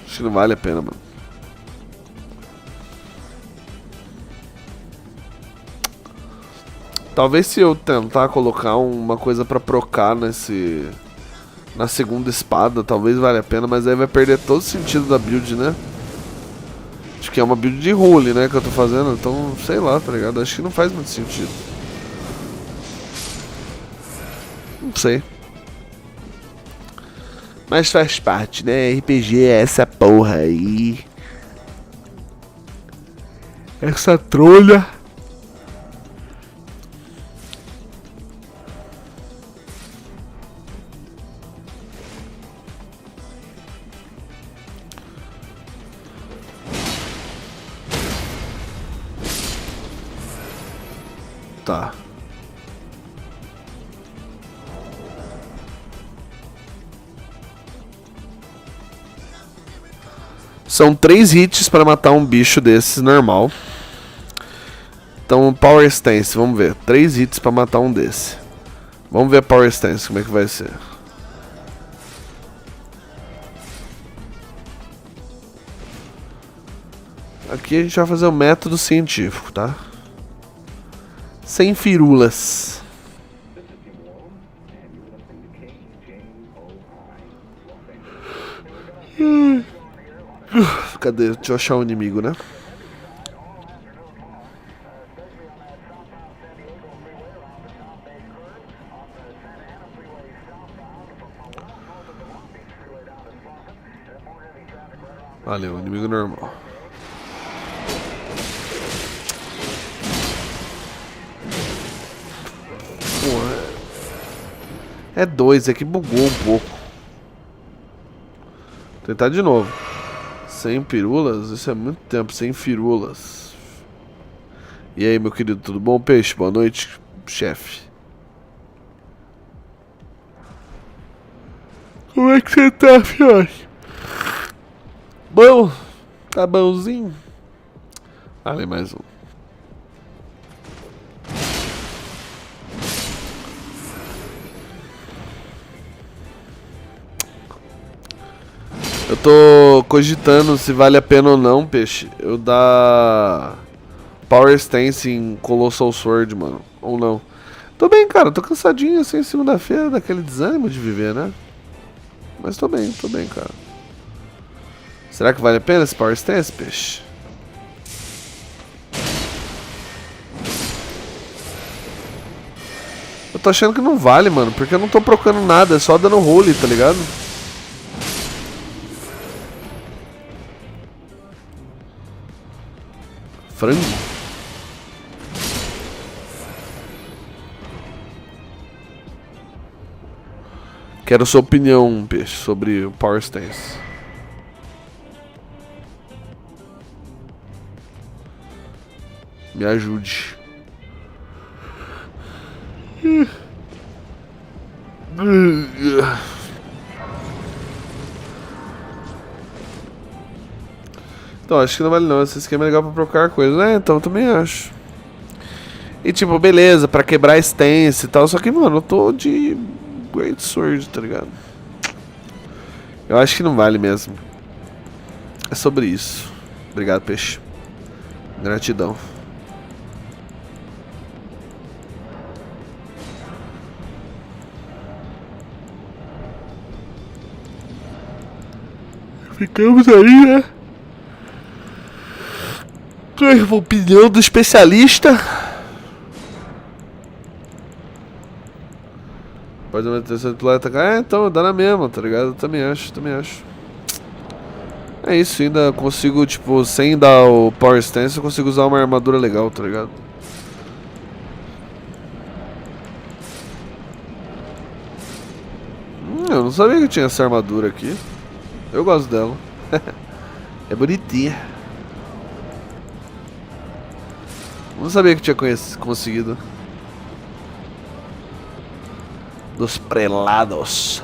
Acho que não vale a pena, mano. Talvez se eu tentar colocar uma coisa pra procar na segunda espada, talvez valha a pena, mas aí vai perder todo o sentido da build, né? Acho que é uma build de role, né, que eu tô fazendo, então, sei lá, tá ligado? Acho que não faz muito sentido. Não sei. Mas faz parte, né? RPG é essa porra aí. Essa trolha. Tá. São 3 hits para matar um bicho desses normal. Então, Power Stance, vamos ver. 3 hits para matar um desse. Vamos ver a Power Stance, como é que vai ser. Aqui a gente vai fazer o método científico, tá? Sem firulas. Cadê? Deixa eu achar o inimigo, né? Valeu, inimigo normal. É 2, é que bugou um pouco. Vou tentar de novo. Sem firulas? Isso é muito tempo, sem firulas. E aí, meu querido, tudo bom, peixe? Boa noite, chefe. Como é que você tá, fiote? Bom, tá bonzinho. Ali mais um. Eu tô cogitando se vale a pena ou não, peixe, eu dar Power Stance em Colossal Sword, mano, ou não. Tô bem, cara, tô cansadinho assim, segunda-feira, daquele desânimo de viver, né? Mas tô bem, cara. Será que vale a pena esse Power Stance, peixe? Eu tô achando que não vale, mano, porque eu não tô procurando nada, é só dando role, tá ligado? Frango? Quero sua opinião, peixe, sobre o Power Stance. Me ajude. Então, acho que não vale não. Esse esquema é legal pra procurar coisa, né? Então, também acho. E tipo, beleza, pra quebrar stance e tal. Só que, mano, eu tô de Great Sword, tá ligado? Eu acho que não vale mesmo. É sobre isso. Obrigado, peixe. Gratidão. Ficamos aí, né? Opinião do especialista. Pode manter terceiro planeta. Então dá na mesma, tá ligado? Eu também acho. É isso, ainda consigo, tipo, sem dar o Power Stance, eu consigo usar uma armadura legal, tá ligado? Eu não sabia que tinha essa armadura aqui. Eu gosto dela. É bonitinha. Não sabia que tinha conseguido. Dos prelados.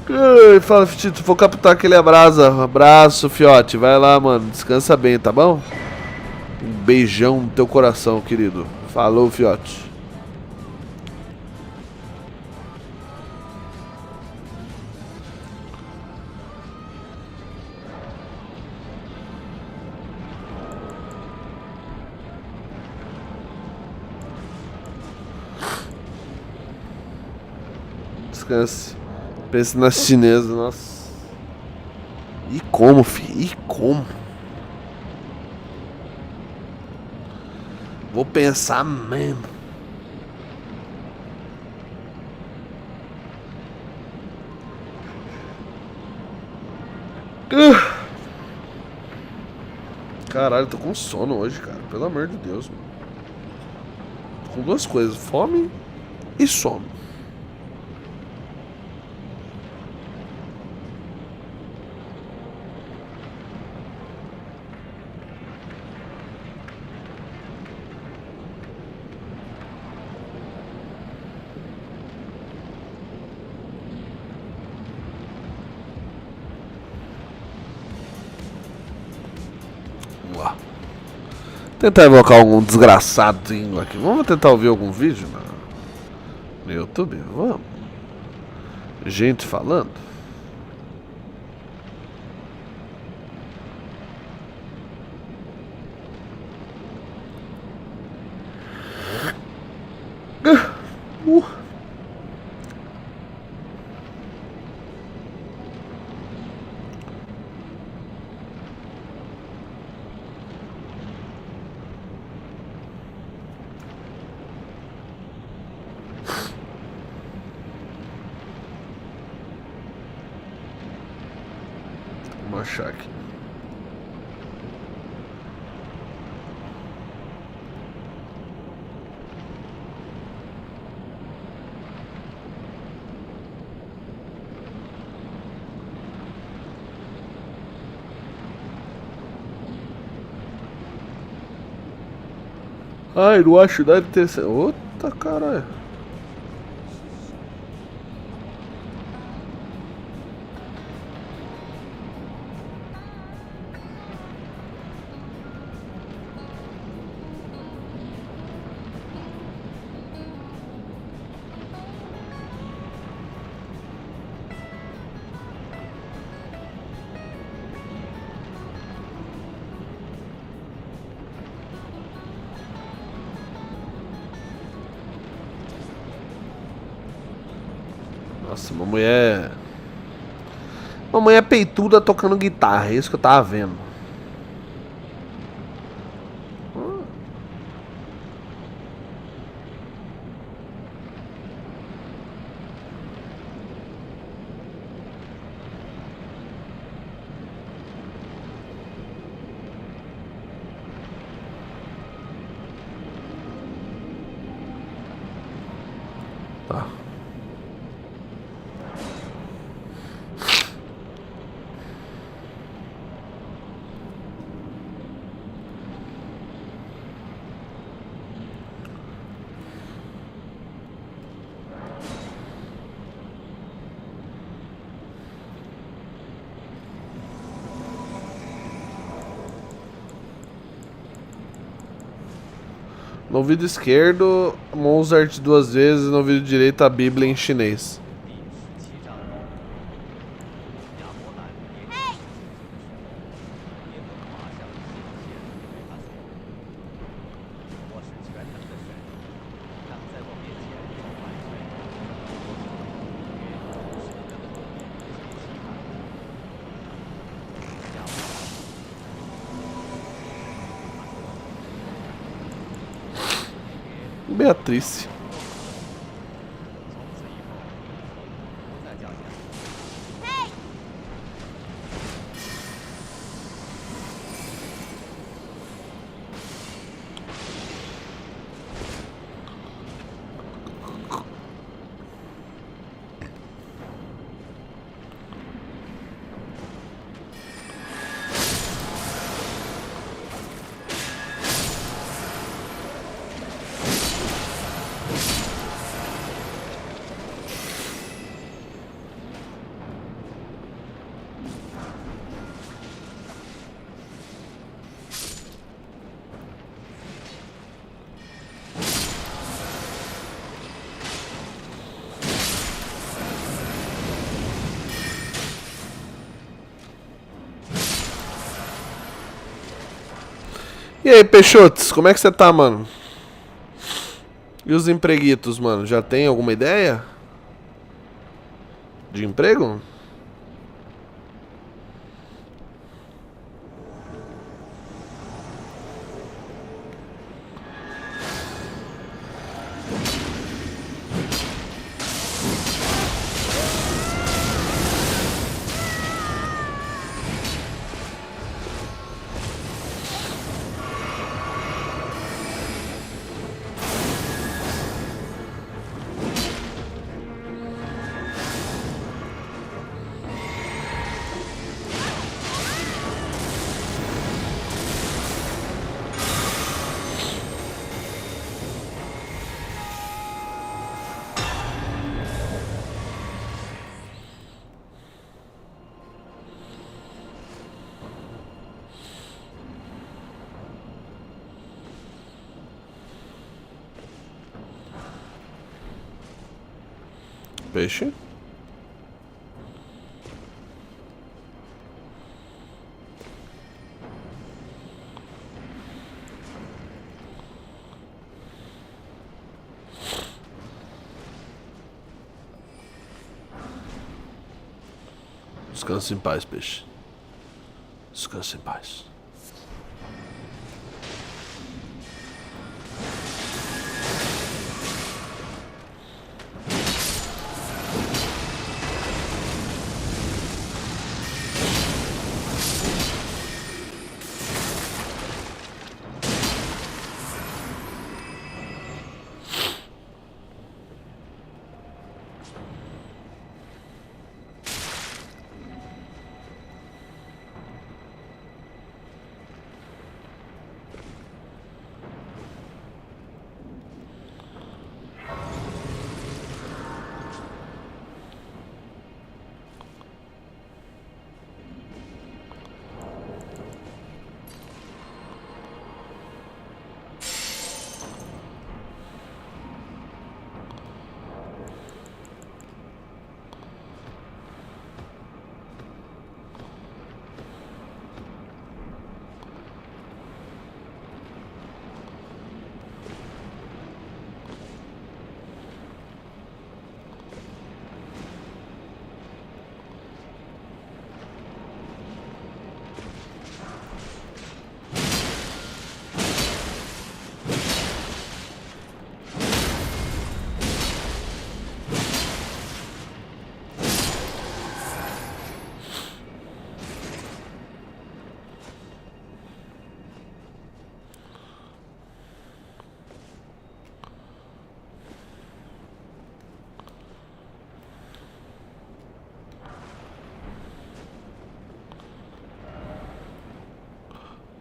Ai, fala, Fitito, vou captar aquele abraço, fiote. Vai lá, mano, descansa bem, tá bom? Um beijão no teu coração, querido. Falou, fiote. Descanse. Pense na chinesa, nossa. E como, fi? E como? Vou pensar mesmo. Caralho, tô com sono hoje, cara. Pelo amor de Deus, mano. Tô com duas coisas: fome e sono. Tentar evocar algum desgraçadinho aqui. Vamos tentar ouvir algum vídeo no YouTube? Vamos. Gente falando. Vamos achar aqui. Ai, não acho nada interessante. Outra caralho. Nossa, uma mulher. Uma mulher peituda tocando guitarra, é isso que eu tava vendo. Tá. No ouvido esquerdo, Mozart 2 vezes. No ouvido direito, a Bíblia em chinês. Beatriz. E aí, Peixotes, como é que você tá, mano? E os empreguitos, mano? Já tem alguma ideia? De emprego? Peixe. Descanse em paz, peixe. Descanse em paz.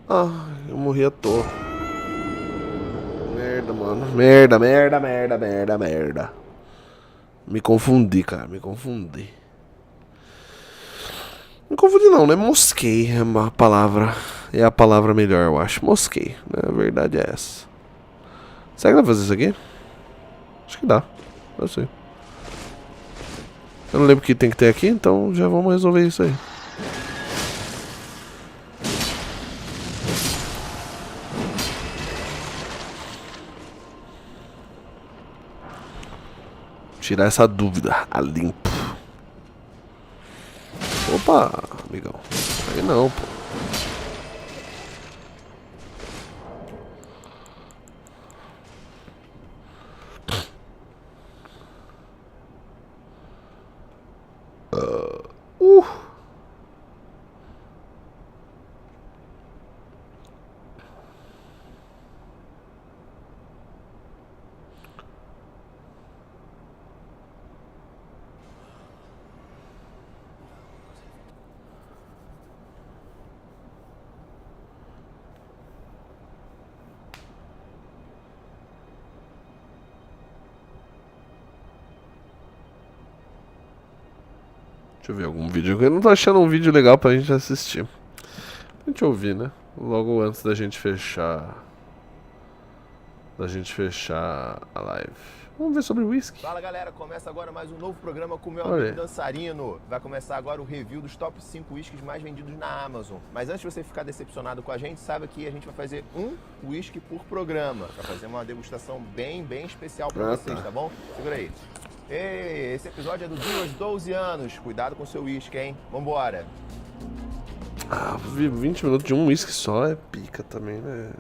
Ah, eu morri à toa. Merda, mano. Merda, merda, merda, merda, merda. Me confundi, cara. Me confundi. Me confundi não, né? Mosquei é uma palavra. É a palavra melhor, eu acho. Mosquei. Né? A verdade é essa. Será que dá pra fazer isso aqui? Acho que dá. Eu sei. Eu não lembro o que tem que ter aqui, então já vamos resolver isso aí. Tirar essa dúvida a limpo. Opa, amigão. Aí não, pô. Deixa eu ver algum vídeo. Eu não tô achando um vídeo legal pra gente assistir. A gente ouvir, né? Logo antes da gente fechar. A live. Vamos ver sobre o whisky. Fala galera, começa agora mais um novo programa com o meu amigo dançarino. Vai começar agora o review dos top 5 whiskies mais vendidos na Amazon. Mas antes de você ficar decepcionado com a gente, saiba que a gente vai fazer um whisky por programa. Vai fazer uma degustação bem especial pra vocês, tá bom? Segura aí. Ei, esse episódio é do dia aos 12 anos. Cuidado com o seu whisky, hein? Vambora. 20 minutos de um whisky só é pica também, né?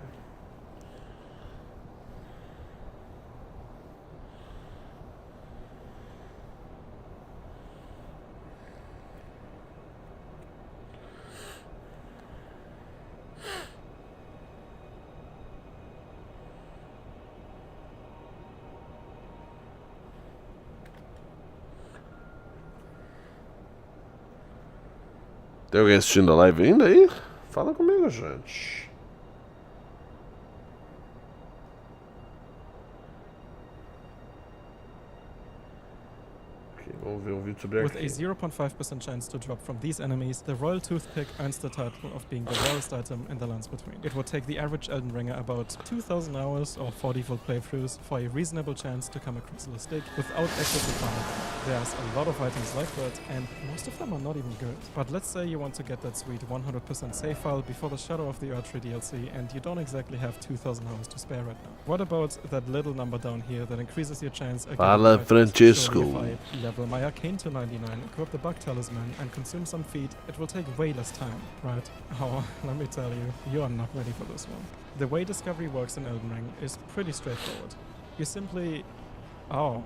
Tem alguém assistindo a live ainda aí? Fala comigo, gente. Vamos ver um vídeo sobre With aqui. a 0.5% chance to drop from these enemies, the Royal Toothpick earns the title of being the rarest item in the lands between. It would take the average Elden Ringer about 2,000 hours or 40 full playthroughs for a reasonable chance to come across a stick without actively farming. There's a lot of items like that, and most of them are not even good. But let's say you want to get that sweet 100% save file before the Shadow of the Erdtree DLC, and you don't exactly have 2,000 hours to spare right now. What about that little number down here that increases your chance again? Fala, Francisco. Level my arcane to 99, equip the bug talisman, and consume some feet. It will take way less time, right? Oh, let me tell you, you are not ready for this one. The way discovery works in Elden Ring is pretty straightforward. You simply... Oh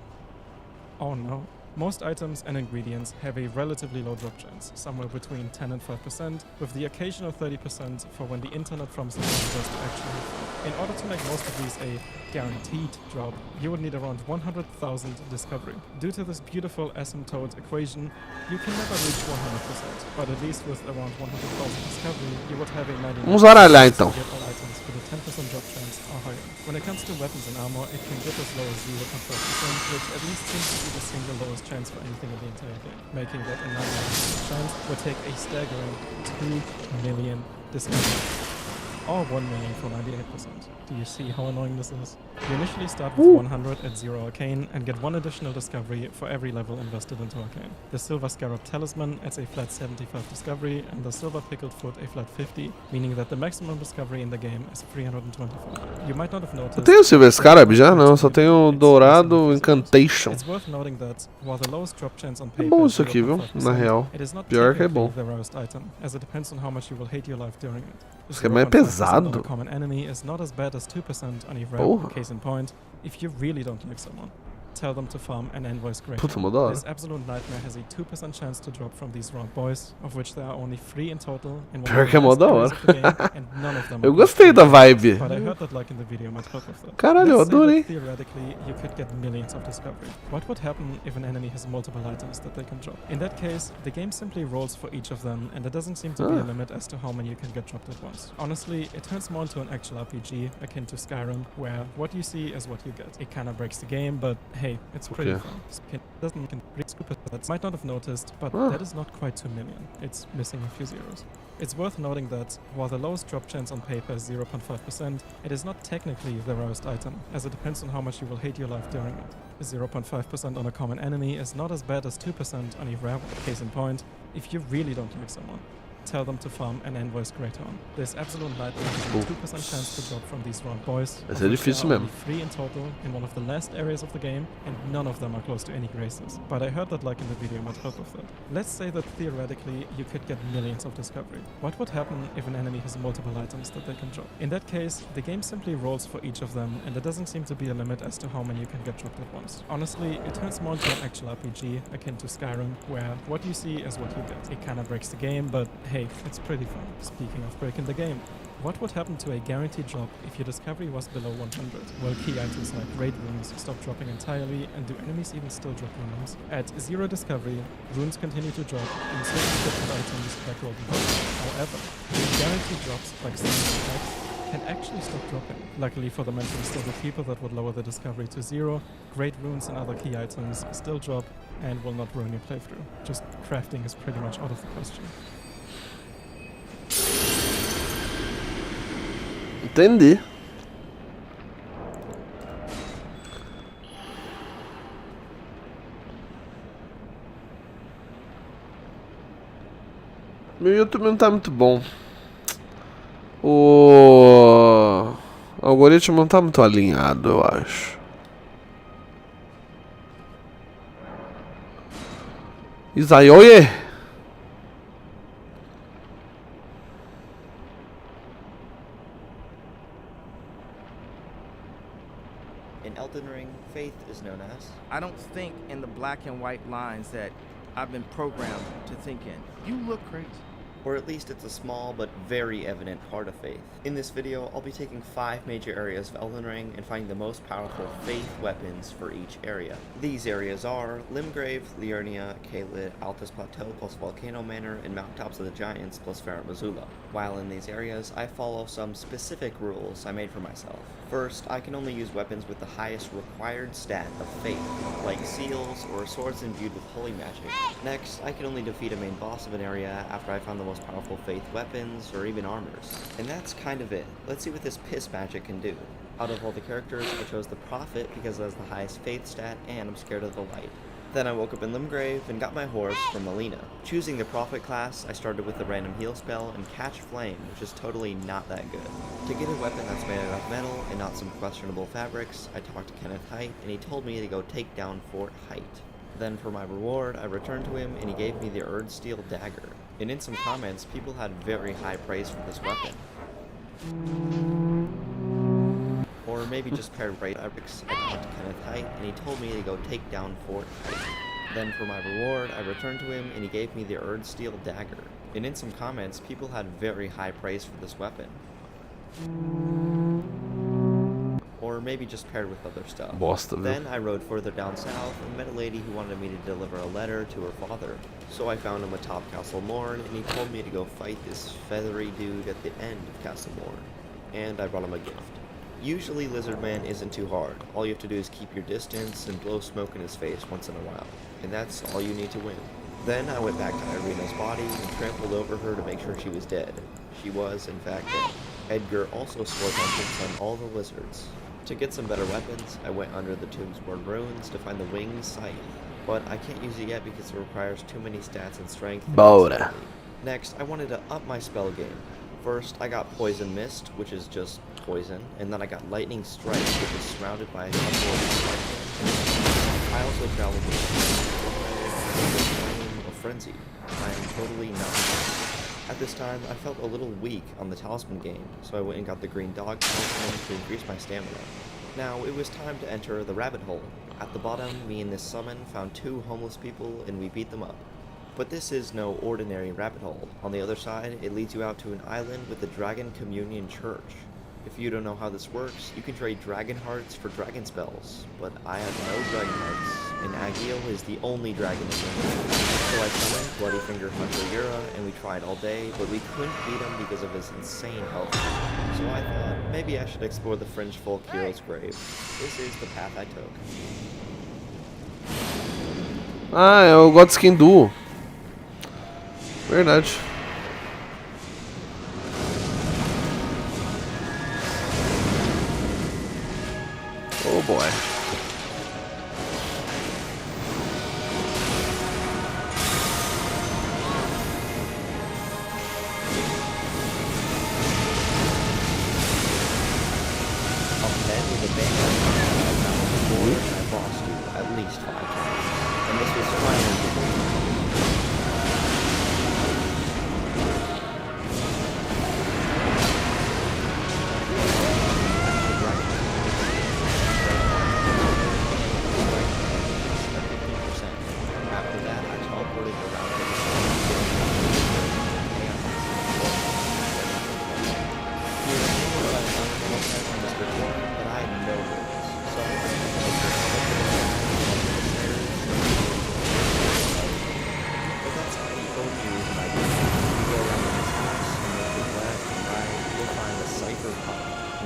no. Most items and ingredients have a relatively low drop chance, somewhere between 10 and 5%, with the occasional 30% for when the internet from something does actually. In order to make most of these a guaranteed drop, you would need around 100,000 discovery. Due to this beautiful asymptote equation, you can never reach 100%, but at least with around 100,000 discovery, you would have a 99% Vamos baralhar então. to get all items with a 10% drop chance or higher. When it comes to weapons and armor, it can get as low as 0.5%, which at least seems to be the single lowest chance for anything in the entire game, making that a 99% chance would take a staggering 2 million discovery. Or 1 million for 98%. Do you see how annoying this is? You initially start with 100 at 0 arcane and get 1 additional discovery for every level invested into arcane. The silver scarab talisman adds a flat 75 discovery and the silver pickled foot a flat 50, meaning that the maximum discovery in the game is 325. You might not have noticed. Tem o Silver Scarab já? Não, só tem o Dourado Incantation. It's worth noting that while the lowest drop chance on É paper bom is isso aqui, viu? 0.5%, Na real. it is not Pior que é technically bom. the rarest item, as it depends on how much you will hate your life during it. Isso aqui é mais pesado. On a common enemy is not as bad as 2% on a rare. Porra. Case in point, if you really don't like someone, tell them to farm and invoice greatly. Puta, mó da hora. This absolute nightmare has a 2% chance to drop from these round boys, of which there are only 3 in total. In Pior que é mó da hora. Eu Eu gostei da vibe. But I heard that like in the video might help with that. Caralho, eu Let's say that adorei. theoretically, you could get millions of discovery. What would happen if an enemy has multiple items that they can drop? In that case, the game simply rolls for each of them, and there doesn't seem to be a limit as to how many you can get dropped at once. Honestly, it turns more into an actual RPG, akin to Skyrim, where what you see is what you get. It kinda breaks the game, but hey, it's pretty Okay. fun. Skin doesn't read super stats. Might not have noticed, but Ah. that is not quite 2 million. It's missing a few zeros. It's worth noting that, while the lowest drop chance on paper is 0.5%, it is not technically the rarest item, as it depends on how much you will hate your life during it. 0.5% on a common enemy is not as bad as 2% on a rare one. Case in point, if you really don't like someone, tell them to farm an envoy's greater on. There's absolute lightning with a 2% chance to drop from these round boys. Esse of é which difícil there are mesmo. only 3 in total in one of the last areas of the game, and none of them are close to any graces. But I heard that like in the video might help with that. Let's say that theoretically you could get millions of discovery. What would happen if an enemy has multiple items that they can drop? In that case, the game simply rolls for each of them, and there doesn't seem to be a limit as to how many you can get dropped at once. Honestly, it turns more into an actual RPG, akin to Skyrim, where what you see is what you get. It kinda breaks the game, but hey, it's pretty fun. Speaking of breaking the game, what would happen to a guaranteed drop if your discovery was below 100? Well, key items like raid runes stop dropping entirely, and do enemies even still drop runes? At 0 discovery, runes continue to drop in certain different items like golden bolts. However, guaranteed drops like Simplas can actually stop dropping. Luckily for the mentally stable people that would lower the discovery to 0, great runes and other key items still drop and will not ruin your playthrough. Just crafting is pretty much out of the question. Entendi. Meu YouTube não tá muito bom. O algoritmo não tá muito alinhado, eu acho. Isaioye! In Elden Ring, faith is known as. I don't think in the black and white lines that I've been programmed to think in. You look great. Or at least it's a small but very evident part of faith. In this video, I'll be taking 5 major areas of Elden Ring and finding the most powerful faith weapons for each area. These areas are Limgrave, Liurnia, Caelid, Altus Plateau plus Volcano Manor, and Mountaintops of the Giants plus Farum Azula. While in these areas, I follow some specific rules I made for myself. First, I can only use weapons with the highest required stat of faith, like seals or swords imbued with holy magic. Next, I can only defeat a main boss of an area after I found the most powerful faith weapons or even armors. And that's kind of it. Let's see what this piss magic can do. Out of all the characters, I chose the Prophet because it has the highest faith stat and I'm scared of the light. Then I woke up in Limgrave and got my horse from Melina. Choosing the Prophet class, I started with the random heal spell and Catch Flame, which is totally not that good. To get a weapon that's made out of metal and not some questionable fabrics, I talked to Kenneth Height and he told me to go take down Fort Height. Then for my reward, I returned to him and he gave me the Erd Steel Dagger. And in some comments, people had very high praise for this weapon. Or maybe just paired right fabrics. I talked to Kenneth Height and he told me to go take down Fort Height. Then for my reward, I returned to him and he gave me the Erd Steel Dagger. And in some comments, people had very high praise for this weapon. Or maybe just paired with other stuff. Bosta, viu? Then I rode further down south and met a lady who wanted me to deliver a letter to her father. So I found him atop Castle Morn and he told me to go fight this feathery dude at the end of Castle Morn. And I brought him a gift. Usually Lizardman isn't too hard. All you have to do is keep your distance and blow smoke in his face once in a while. And that's all you need to win. Then I went back to Irina's body and trampled over her to make sure she was dead. She was, in fact, dead. Edgar also scored vengeance on all the lizards. To get some better weapons, I went under the Tombsborn ruins to find the Winged Scythe. But I can't use it yet because it requires too many stats and strength. Bora. Next, I wanted to up my spell game. First, I got Poison Mist, which is just poison, and then I got Lightning Strike, which is surrounded by a couple of strikes. I also traveled with Flame of Frenzy. I am totally not interested. At this time, I felt a little weak on the Talisman game, so I went and got the Green Dog Talisman to increase my stamina. Now, it was time to enter the rabbit hole. At the bottom, me and this summon found 2 homeless people and we beat them up. But this is no ordinary rabbit hole. On the other side, it leads you out to an island with the Dragon Communion Church. If you don't know how this works, you can trade dragon hearts for dragon spells, but I have no dragon hearts, and Agiel is the only dragon in the game. So I summoned Bloody Finger Hunter Yura, and we tried all day, but we couldn't beat him because of his insane health. So I thought, maybe I should explore the Fringe Folk Hero's grave. This is the path I took. Ah, é o God Skin Duo. Verdade. Oh boy.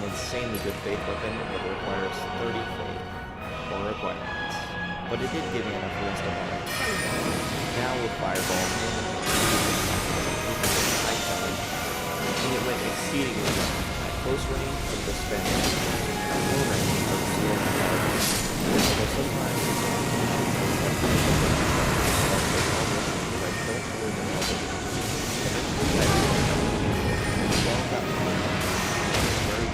Insanely good faith weapon that requires 30 faith or requirements. But it did give me enough wisdom on it. Now with Fireball, I challenge, and it went exceedingly well. At close range of the spam, at low range of the slow card. Although sometimes it's not I don't really know how to do it. Eventually I well that line.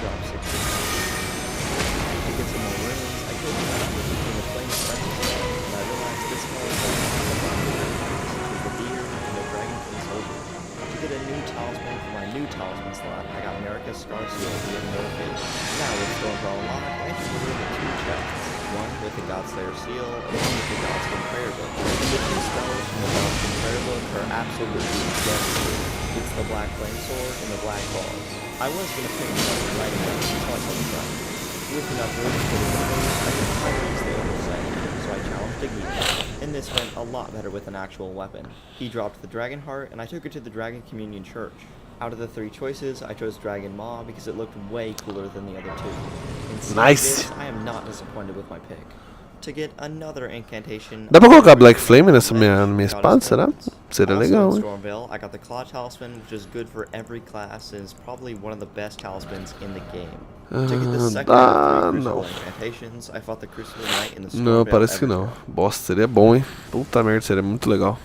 Drop 60. To get some more runes, I killed him out between the flame special spell, and I realized this small effect was the deer and the dragonkin soldier. To get a new talisman for my new talisman slot, I got America's Scar Seal via no fate. Now with Stormbrawl unlocked, I entered the room with 2 chests. One with the Godslayer Seal, and one with the Godskin Prayer Book. And the 2 spells from the Godskin Prayer Book are absolutely devastating. It's the Black Flame Sword and the Black Claws. I was going to pick them up right away, so I told him that. With enough room for the weapons, I could finally use the other side, so I challenged Agita. And this went a lot better with an actual weapon. He dropped the Dragon Heart, and I took it to the Dragon Communion Church. Out of the 3 choices, I chose Dragon Maw because it looked way cooler than the other 2. Nice. I am not disappointed with my pick. To get another incantation. Dá pra colocar Black Flame nessa minha espada, será? Seria legal, hein? Stormvale, I got the Claw Talisman, which is good for every class, and is probably one of the best talismans in the game. To get the second of 3 Crucible incantations, I fought the Crucible Knight in the Stormvale. Não, parece que não. Bosta, seria bom, hein? Puta merda, seria muito legal.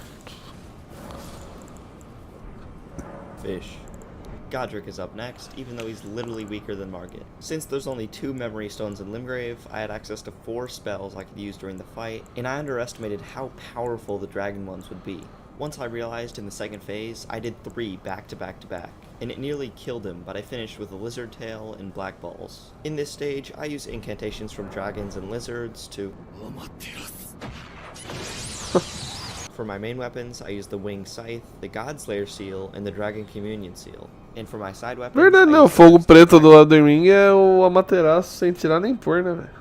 Fish. Godric is up next, even though he's literally weaker than Margit. Since there's only 2 memory stones in Limgrave, I had access to 4 spells I could use during the fight, and I underestimated how powerful the dragon ones would be. Once I realized in the second phase, I did 3 back to back to back, and it nearly killed him, but I finished with a lizard tail and black balls. In this stage, I use incantations from dragons and lizards to... For my main weapons, I use the Winged Scythe, the Godslayer Seal, and the Dragon Communion Seal. And for my side weapons... Verdade, não. O fogo preto do Elden Ring é o Amaterasu sem tirar nem pôr, né, velho?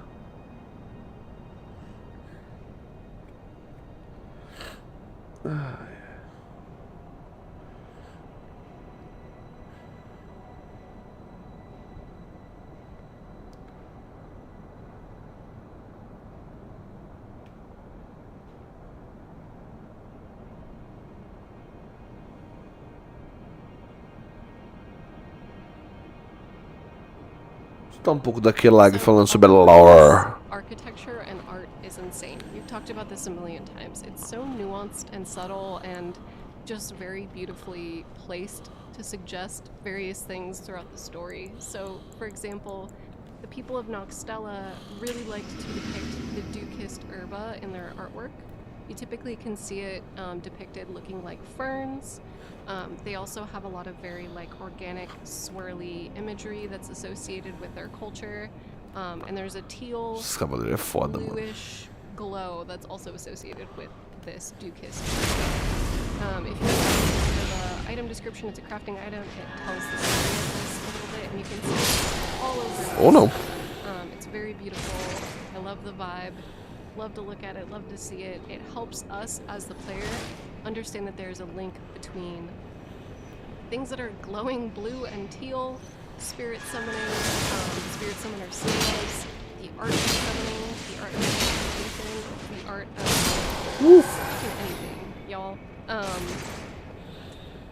Tá pouco daquele lag falando sobre a lore. Architecture and art is insane. We've talked about this a million times. It's so nuanced and subtle and just very beautifully placed to suggest various things throughout the story. So, for example, the people of Noxtella really liked to depict the dew-kissed herba in their artwork. You typically can see it depicted looking like ferns. They also have a lot of very organic, swirly imagery that's associated with their culture. And there's a teal, bluish glow that's also associated with this dew-kissed. If you look at the item description, it's a crafting item. It tells the story of this a little bit, and you can see it all over. Oh no! It's very beautiful. I love the vibe. Love to look at it, love to see it. It helps us as the player understand that there's a link between things that are glowing blue and teal, spirit summoning, spirit summoner seals, the art of summoning, the art of interpretation, the art of anything, y'all.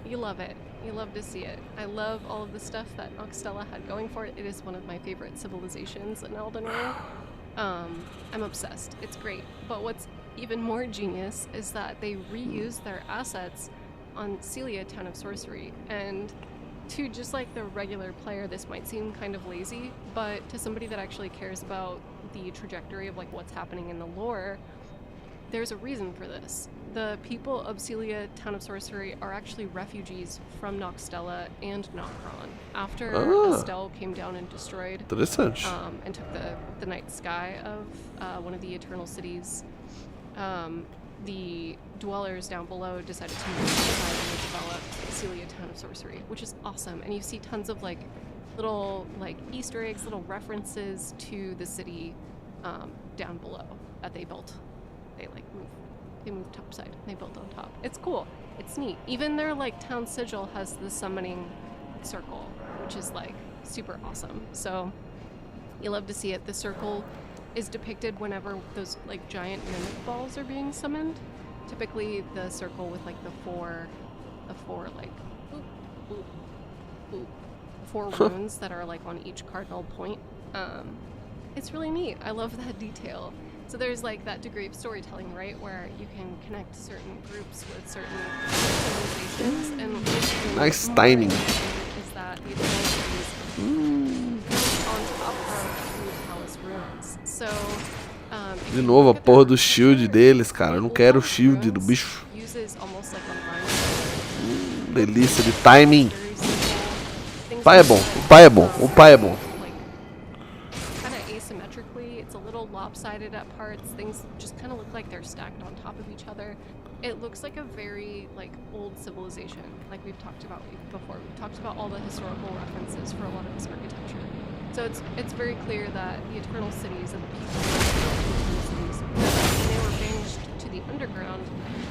You love it. You love to see it. I love all of the stuff that Noxtella had going for it. It is one of my favorite civilizations in Elden Ring. I'm obsessed. It's great. But what's even more genius is that they reuse their assets on Celia, Town of Sorcery. And to just like the regular player, this might seem kind of lazy, but to somebody that actually cares about the trajectory of like what's happening in the lore, there's a reason for this. The people of Celia, Town of Sorcery, are actually refugees from Noxtella and Nocron. After Estelle came down and destroyed and took the night sky of one of the Eternal Cities, the dwellers down below decided to move inside and develop Celia, Town of Sorcery, which is awesome. And you see tons of like little like Easter eggs, little references to the city down below that they built. They moved topside. They built on top. It's cool. It's neat. Even their like town sigil has the summoning circle, which is like super awesome. So you love to see it. The circle is depicted whenever those like giant mimic balls are being summoned. Typically the circle with like the four like four runes that are like on each cardinal point. It's really neat. I love that detail. So there's like that degree of storytelling, right, where you can connect certain groups with certain civilizations, and nice timing. Is that the Eternal Cities built on top of Blue Palace ruins? So de novo a porra do shield deles, cara. Eu não quero o shield do bicho. Uses almost like a line. Delícia de timing. O pai é bom. O pai é bom. O pai é bom. Lopsided at parts. Things just kind of look like they're stacked on top of each other. It looks like a very like old civilization, like we've talked about before. We've talked about all the historical references for a lot of this architecture. So it's very clear that the Eternal Cities and the people of the Eternal Cities, when they were banished to the underground,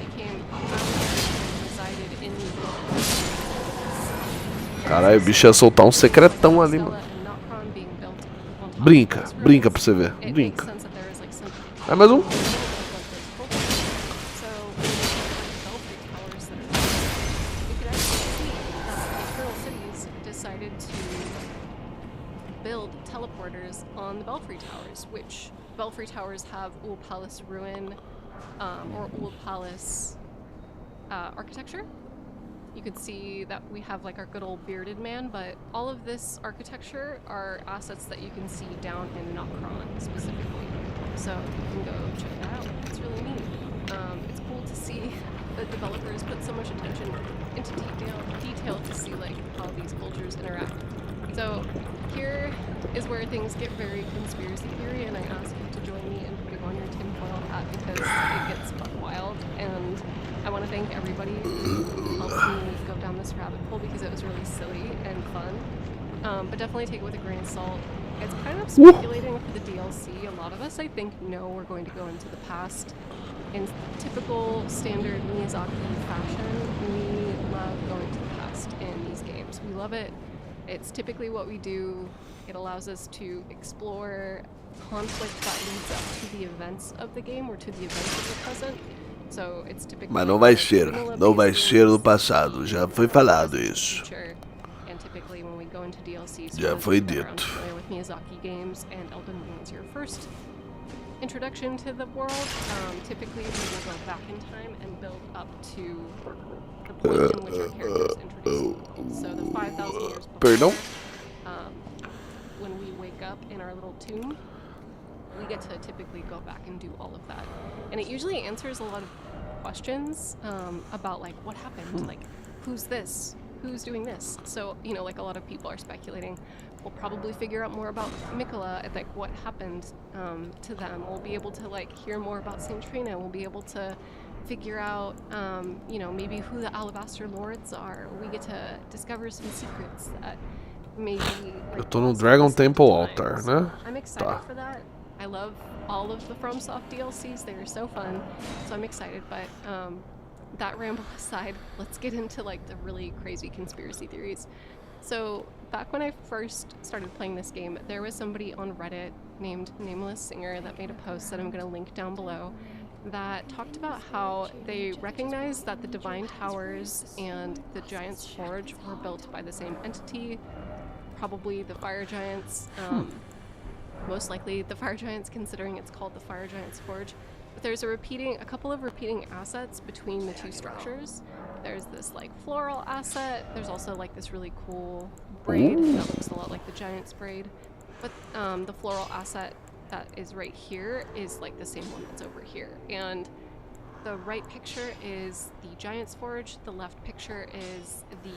became and resided in the Caralho, o bicho ia soltar secretão ali, mano. Brinca pra você ver. Brinca. É mais um. Build teleporters on the Belfry Towers, which Belfry Towers have Ul Palace ruin or Ul Palace architecture. You could see that we have like our good old bearded man, but all of this architecture are assets that you can see down in Nocron specifically. So you can go check that out. It's really neat. It's cool to see the developers put so much attention into detail to see like how these cultures interact. So here is where things get very conspiracy theory, and I ask you to join me in putting on your tinfoil hat because it gets buck wild, and I want to thank everybody who helped me go down this rabbit hole because it was really silly and fun. But definitely take it with a grain of salt. It's kind of speculating for the DLC. A lot of us, I think, know we're going to go into the past. In typical standard Miyazaki fashion, we love going to the past in these games. We love it. It's typically what we do. It allows us to explore conflict that leads up to the events of the game or to the events of the present. So it's typically Mas não vai ser do passado, já foi falado isso. And typically when we go into DLCs, já foi dito. With Miyazaki games, and Elden Ring is your first introduction to the world. Typically we will go back in time and build up to the point in which our characters introduce the world. So the 5,000 years before, when we wake up in our little tomb, we get to typically go back and do all of that. And it usually answers a lot of questions about like what happened, like who's this, who's doing this. So, you know, like a lot of people are speculating, we'll probably figure out more about Mikola and like what happened to them. We'll be able to like hear more about Saint Trina. We'll be able to figure out, you know, maybe who the Alabaster Lords are. We get to discover some secrets that maybe... Like, eu tô no Dragon Temple Altar, né? I'm excited for that. I love all of the FromSoft DLCs. They are so fun. So I'm excited, but that ramble aside, let's get into like the really crazy conspiracy theories. So back when I first started playing this game, there was somebody on Reddit named Nameless Singer that made a post that I'm going to link down below. that talked about how they recognized that the Divine Towers and the Giant's Forge were built by the same entity, probably the Fire Giants. Most likely the Fire Giants, considering it's called the Fire Giant's Forge. But there's a couple of repeating assets between the two structures. There's this like floral asset. There's also like this really cool braid that looks a lot like the Giant's braid. But the floral asset that is right here is like the same one that's over here. And the right picture is the Giant's Forge. The left picture is the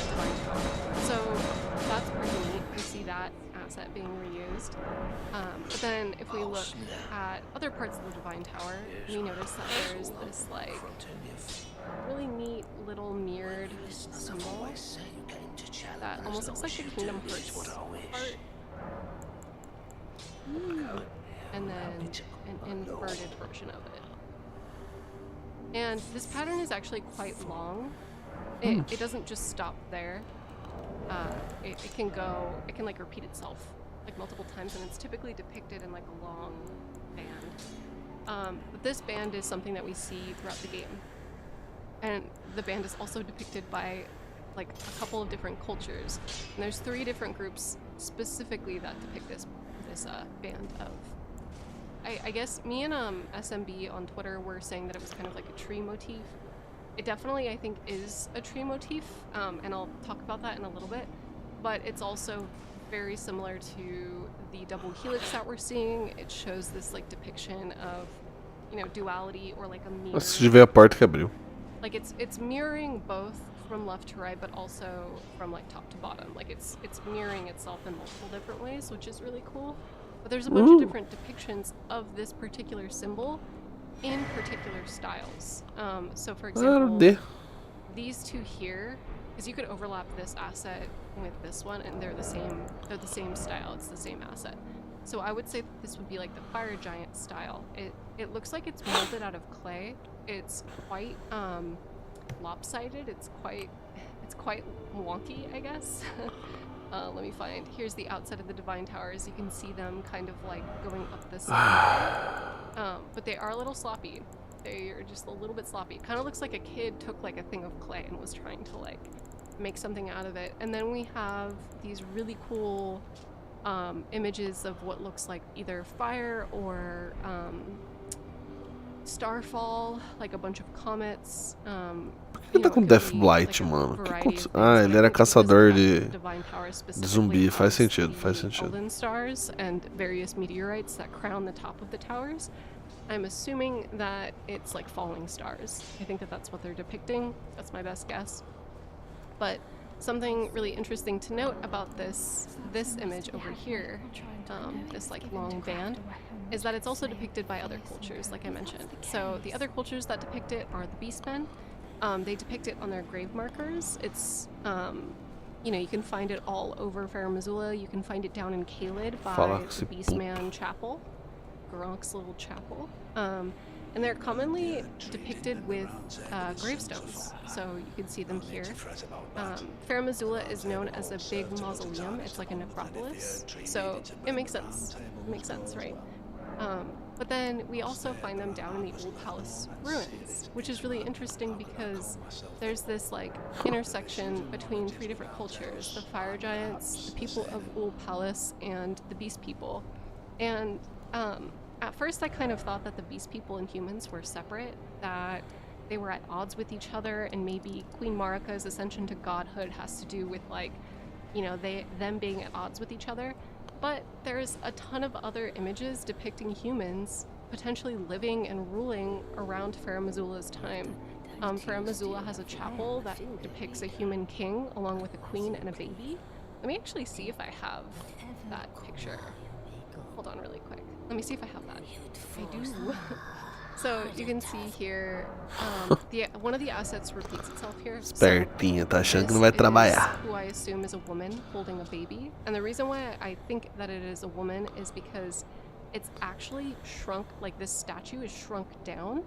Divine Tower. So that's pretty neat. We see that asset being reused. But then if we look at other parts of the Divine Tower, we notice that there's this like really neat little mirrored symbol that almost looks like the Kingdom Hearts part. And then an inverted version of it. And this pattern is actually quite long. It doesn't just stop there. It can like repeat itself like multiple times, and it's typically depicted in like a long band. But this band is something that we see throughout the game. And the band is also depicted by like a couple of different cultures. And there's 3 different groups specifically that depict this band of. I guess me and SMB on Twitter were saying that it was kind of like a tree motif. It definitely, I think, is a tree motif, and I'll talk about that in a little bit. But it's also very similar to the double helix that we're seeing. It shows this like depiction of, you know, duality or like a mirror. Se tiver a porta que abriu. Like it's mirroring both from left to right, but also from like top to bottom. Like it's mirroring itself in multiple different ways, which is really cool. But there's a bunch of different depictions of this particular symbol in particular styles. So for example, these two here, because you could overlap this asset with this one, and they're the same style. It's the same asset. So I would say that this would be like the Fire Giant style. It looks like it's molded out of clay. It's quite lopsided. It's quite wonky, I guess. Let me find. Here's the outside of the Divine Towers. You can see them kind of like going up this side. But they are a little sloppy. They are just a little bit sloppy. It kind of looks like a kid took like a thing of clay and was trying to like make something out of it. And then we have these really cool images of what looks like either fire or starfall, like a bunch of comets. Por que tá com Death Blight, mano? Ah, ele era caçador de zumbi. Faz sentido, faz sentido. Golden stars and various meteorites that crown the top of the towers. I'm assuming that it's like falling stars. I think that that's what they're depicting. That's my best guess. But something really interesting to note about this image over here, this like long band, is that it's also depicted by other cultures, like I mentioned. So the other cultures that depict it are the Beastmen. They depict it on their grave markers. It's, you know, you can find it all over Fair Missoula. You can find it down in Kaled by the Beastman Chapel, Gronk's little chapel. And they're commonly depicted with gravestones, so you can see them here. Fair Missoula is known as a big mausoleum. It's like a necropolis, so it makes sense. It makes sense, right? But then we also find them down in the Old Palace ruins, which is really interesting because there's this like intersection between 3 different cultures: the Fire Giants, the people of Old Palace, and the Beast People. And at first I kind of thought that the Beast People and humans were separate, that they were at odds with each other, and maybe Queen Marika's ascension to godhood has to do with like, you know, them being at odds with each other. But there's a ton of other images depicting humans potentially living and ruling around Fair Missoula's time. Fair Missoula has a chapel that depicts a human king along with a queen and a baby. Let me actually see if I have that picture. Hold on really quick. Let me see if I have that. I do. So you can see here, one of the assets repeats itself here. Espertinha, tá achando que não vai trabalhar. Who I assume is a woman holding a baby. And the reason why I think that it is a woman is because it's actually shrunk, like this statue is shrunk down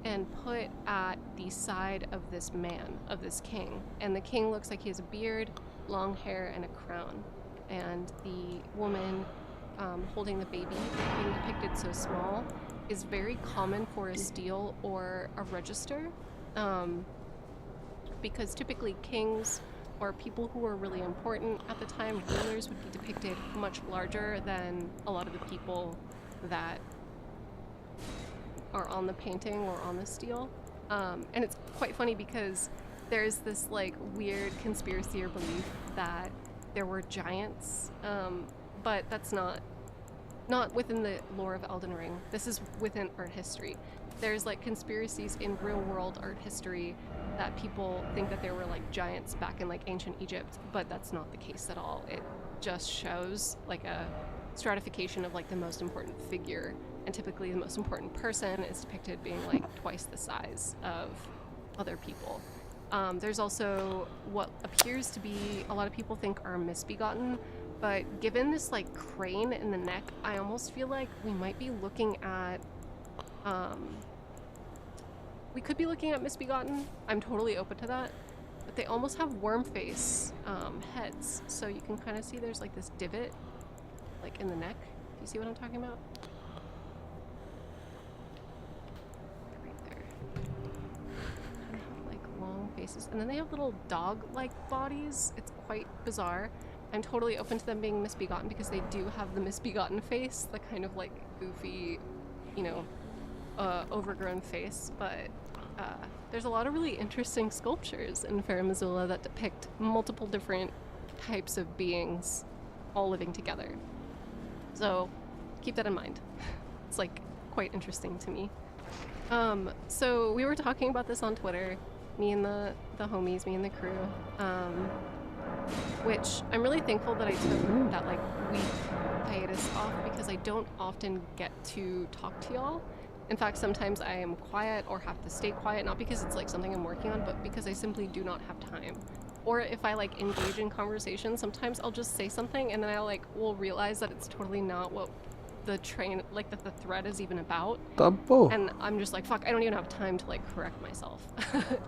and put at the side of this man, of this king. And the king looks like he has a beard, long hair, and a crown. And the woman holding the baby being depicted so small is very common for a steal or a register, because typically kings or people who were really important at the time, rulers, would be depicted much larger than a lot of the people that are on the painting or on the steal. And it's quite funny because there's this like weird conspiracy or belief that there were giants, but that's not within the lore of Elden Ring. This is within art history. There's like conspiracies in real world art history that people think that there were like giants back in like ancient Egypt, but that's not the case at all. It just shows like a stratification of like the most important figure, and typically the most important person is depicted being like twice the size of other people. There's also what appears to be, a lot of people think are misbegotten, but given this like crane in the neck, I almost feel like we might be looking at we could be looking at misbegotten. I'm totally open to that, but they almost have worm face heads, so you can kind of see there's like this divot like in the neck. Do you see what I'm talking about? Right there. Kind of have like long faces, and then they have little dog-like bodies. It's quite bizarre. I'm totally open to them being misbegotten because they do have the misbegotten face, the kind of like goofy, you know, overgrown face, but there's a lot of really interesting sculptures in Fair Missoula that depict multiple different types of beings all living together. So keep that in mind. It's like quite interesting to me. So we were talking about this on Twitter, me and the homies, me and the crew, which I'm really thankful that I took that like week hiatus off because I don't often get to talk to y'all. In fact, sometimes I am quiet or have to stay quiet, not because it's like something I'm working on, but because I simply do not have time. Or if I like engage in conversation, sometimes I'll just say something and then I like will realize that it's totally not what the train, like that the thread is even about. And I'm just like, fuck, I don't even have time to like correct myself.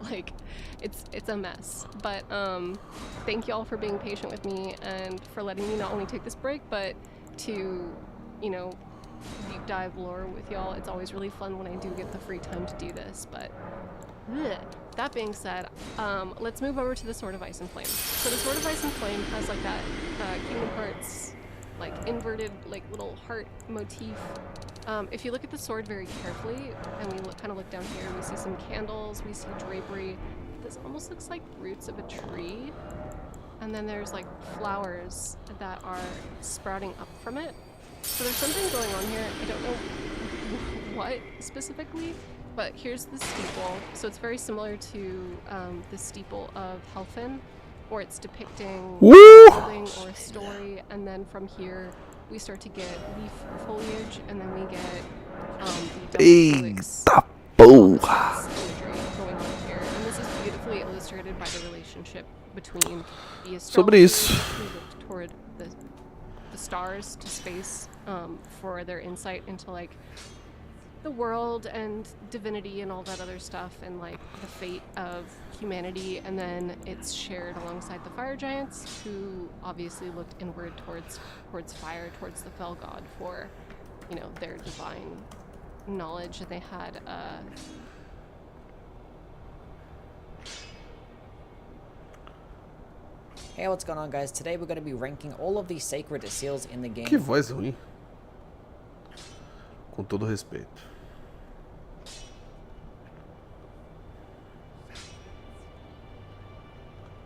Like it's a mess. But thank y'all for being patient with me and for letting me not only take this break, but to, you know, deep dive lore with y'all. It's always really fun when I do get the free time to do this, but bleh. That being said, let's move over to the Sword of Ice and Flame. So the Sword of Ice and Flame has like that Kingdom Hearts like inverted like little heart motif. If you look at the sword very carefully and we kind of look down here, we see some candles, we see drapery. This almost looks like roots of a tree, and then there's like flowers that are sprouting up from it. So there's something going on here. I don't know what specifically, but here's the steeple. So it's very similar to the steeple of Helfin, or it's depicting a building or a story, and then from here we start to get leaf foliage, and then we get the imagery going on here. And this is beautifully illustrated by the relationship between the astrologers who looked toward the stars to space for their insight into like the world and divinity and all that other stuff, and like the fate of humanity, and then it's shared alongside the fire giants, who obviously looked inward towards fire, towards the fell god for, you know, their divine knowledge. And they had Hey, what's going on, guys? Today we're going to be ranking all of the sacred seals in the game. Que voz ruim. Com todo respeito.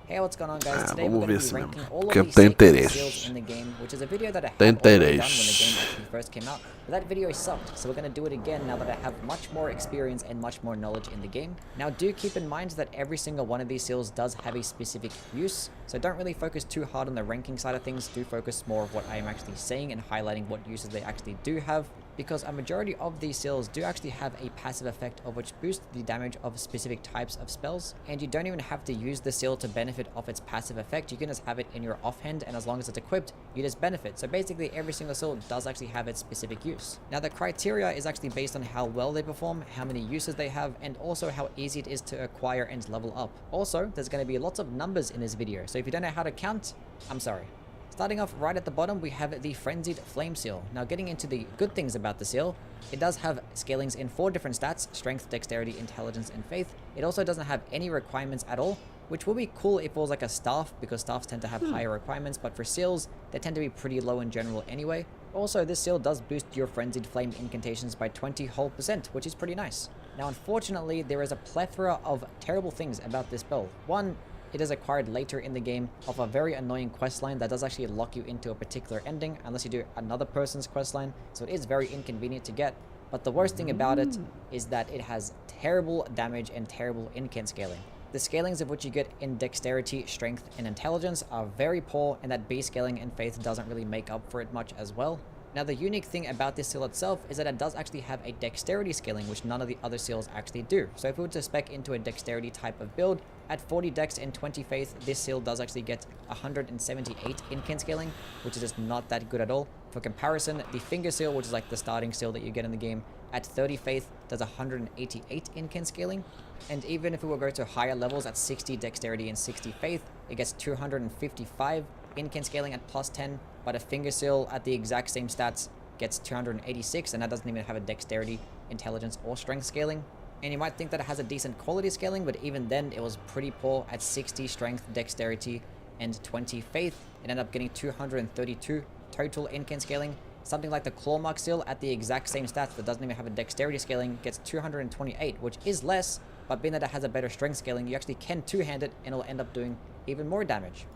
Hey, what's going on, guys? Today we're going to be ranking all of Que the tem sacred interesse. seals in the game, which is a video that I had Tem already done when the interesse. game actually first came out. But that video sucked, so we're going to do it again now that I have much more experience and much more knowledge in the game. Now, do keep in mind that every single one of these seals does have a specific use, so don't really focus too hard on the ranking side of things. Do focus more of what I am actually saying and highlighting what uses they actually do have, because a majority of these seals do actually have a passive effect of which boosts the damage of specific types of spells, and you don't even have to use the seal to benefit off its passive effect. You can just have it in your offhand, and as long as it's equipped, you just benefit. So basically every single seal does actually have its specific use. Now the criteria is actually based on how well they perform, how many uses they have, and also how easy it is to acquire and level up. Also, there's going to be lots of numbers in this video, so if you don't know how to count, I'm sorry. Starting off right at the bottom, we have the Frenzied Flame Seal. Now getting into the good things about the seal, it does have scalings in 4 different stats: strength, dexterity, intelligence, and faith. It also doesn't have any requirements at all, which will be cool if it was like a staff, because staffs tend to have higher requirements, but for seals, they tend to be pretty low in general anyway. Also, this seal does boost your Frenzied Flame incantations by 20%, which is pretty nice. Now, unfortunately, there is a plethora of terrible things about this spell. One, it is acquired later in the game of a very annoying questline that does actually lock you into a particular ending unless you do another person's questline, so it is very inconvenient to get. But the worst thing about it is that it has terrible damage and terrible incant scaling. The scalings of which you get in dexterity, strength, and intelligence are very poor, and that base scaling in faith doesn't really make up for it much as well. Now, the unique thing about this seal itself is that it does actually have a dexterity scaling, which none of the other seals actually do. So if we were to spec into a dexterity type of build, at 40 dex and 20 faith, this seal does actually get 178 incant scaling, which is just not that good at all. For comparison, the finger seal, which is like the starting seal that you get in the game, at 30 faith does 188 incant scaling. And even if we were to go to higher levels at 60 dexterity and 60 faith, it gets 255 incant scaling at plus 10, but a finger seal at the exact same stats gets 286, and that doesn't even have a dexterity, intelligence, or strength scaling. And you might think that it has a decent quality scaling, but even then it was pretty poor at 60 strength, dexterity, and 20 faith. It ended up getting 232 total incant scaling. Something like the Clawmark seal at the exact same stats that doesn't even have a dexterity scaling gets 228, which is less, but being that it has a better strength scaling, you actually can two-hand it and it'll end up doing even more damage.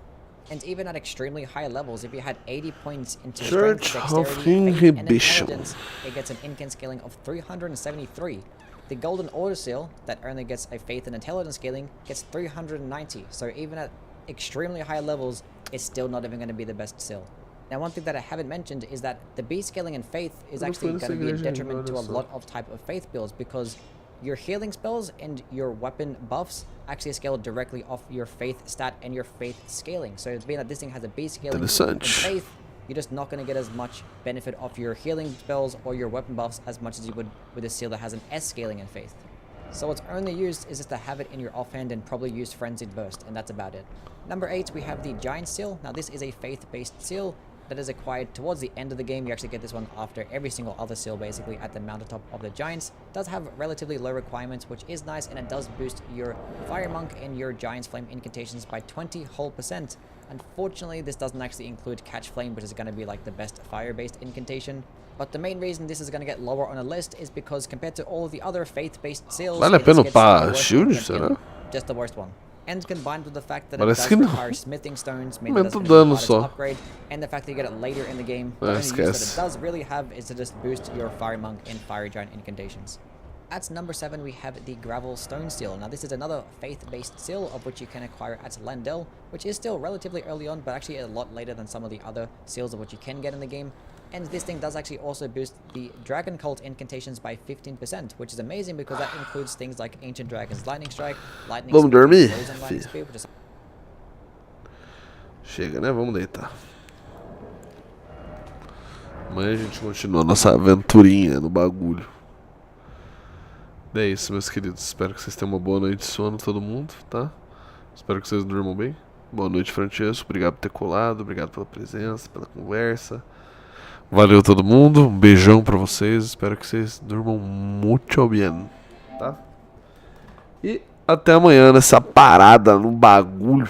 And even at extremely high levels, if you had 80 points into strength, dexterity, faith, and intelligence, it gets an incant scaling of 373. The Golden Order seal, that only gets a faith and intelligence scaling, gets 390. So even at extremely high levels, it's still not even going to be the best seal. Now, one thing that I haven't mentioned is that the B scaling in faith is actually going to be a detriment to a lot of type of faith builds, because your healing spells and your weapon buffs actually scale directly off your faith stat and your faith scaling. So being that this thing has a B scaling in faith, you're just not going to get as much benefit off your healing spells or your weapon buffs as much as you would with a seal that has an S scaling in faith. So what's only used is just to have it in your offhand and probably use Frenzied Burst, and that's about it. Number 8, we have the Giant Seal. Now this is a faith-based seal that is acquired towards the end of the game. You actually get this one after every single other seal, basically, at the mountaintop of the Giants. It does have relatively low requirements, which is nice, and it does boost your Fire Monk and your Giant's Flame incantations by 20%. Unfortunately, this doesn't actually include Catch Flame, which is going to be like the best fire-based incantation. But the main reason this is going to get lower on the list is because compared to all of the other faith-based seals, just the worst one. And combined with the fact that it does require smithing stones, maybe that's going to be part of upgrade, and the fact that you get it later in the game, the only use that it does really have is to just boost your Fire Monk and Fire Giant incantations. At number 7, we have the Gravel Stone Seal. Now this is another faith-based seal of which you can acquire at Landell, which is still relatively early on, but actually a lot later than some of the other seals of which you can get in the game. And this thing does actually also boost the Dragon Cult incantations by 15%, which is amazing because that includes things like Ancient Dragon's Lightning Strike, Lightning Speed, Frozen Lightning Speed, which is... Chega, né? Vamos deitar. Amanhã a gente continua nossa aventurinha no bagulho. É isso, meus queridos. Espero que vocês tenham uma boa noite de sono, todo mundo, tá? Espero que vocês durmam bem. Boa noite, Francesco. Obrigado por ter colado. Obrigado pela presença, pela conversa. Valeu todo mundo. Um beijão pra vocês. Espero que vocês durmam muito bem, tá? E até amanhã nessa parada no bagulho.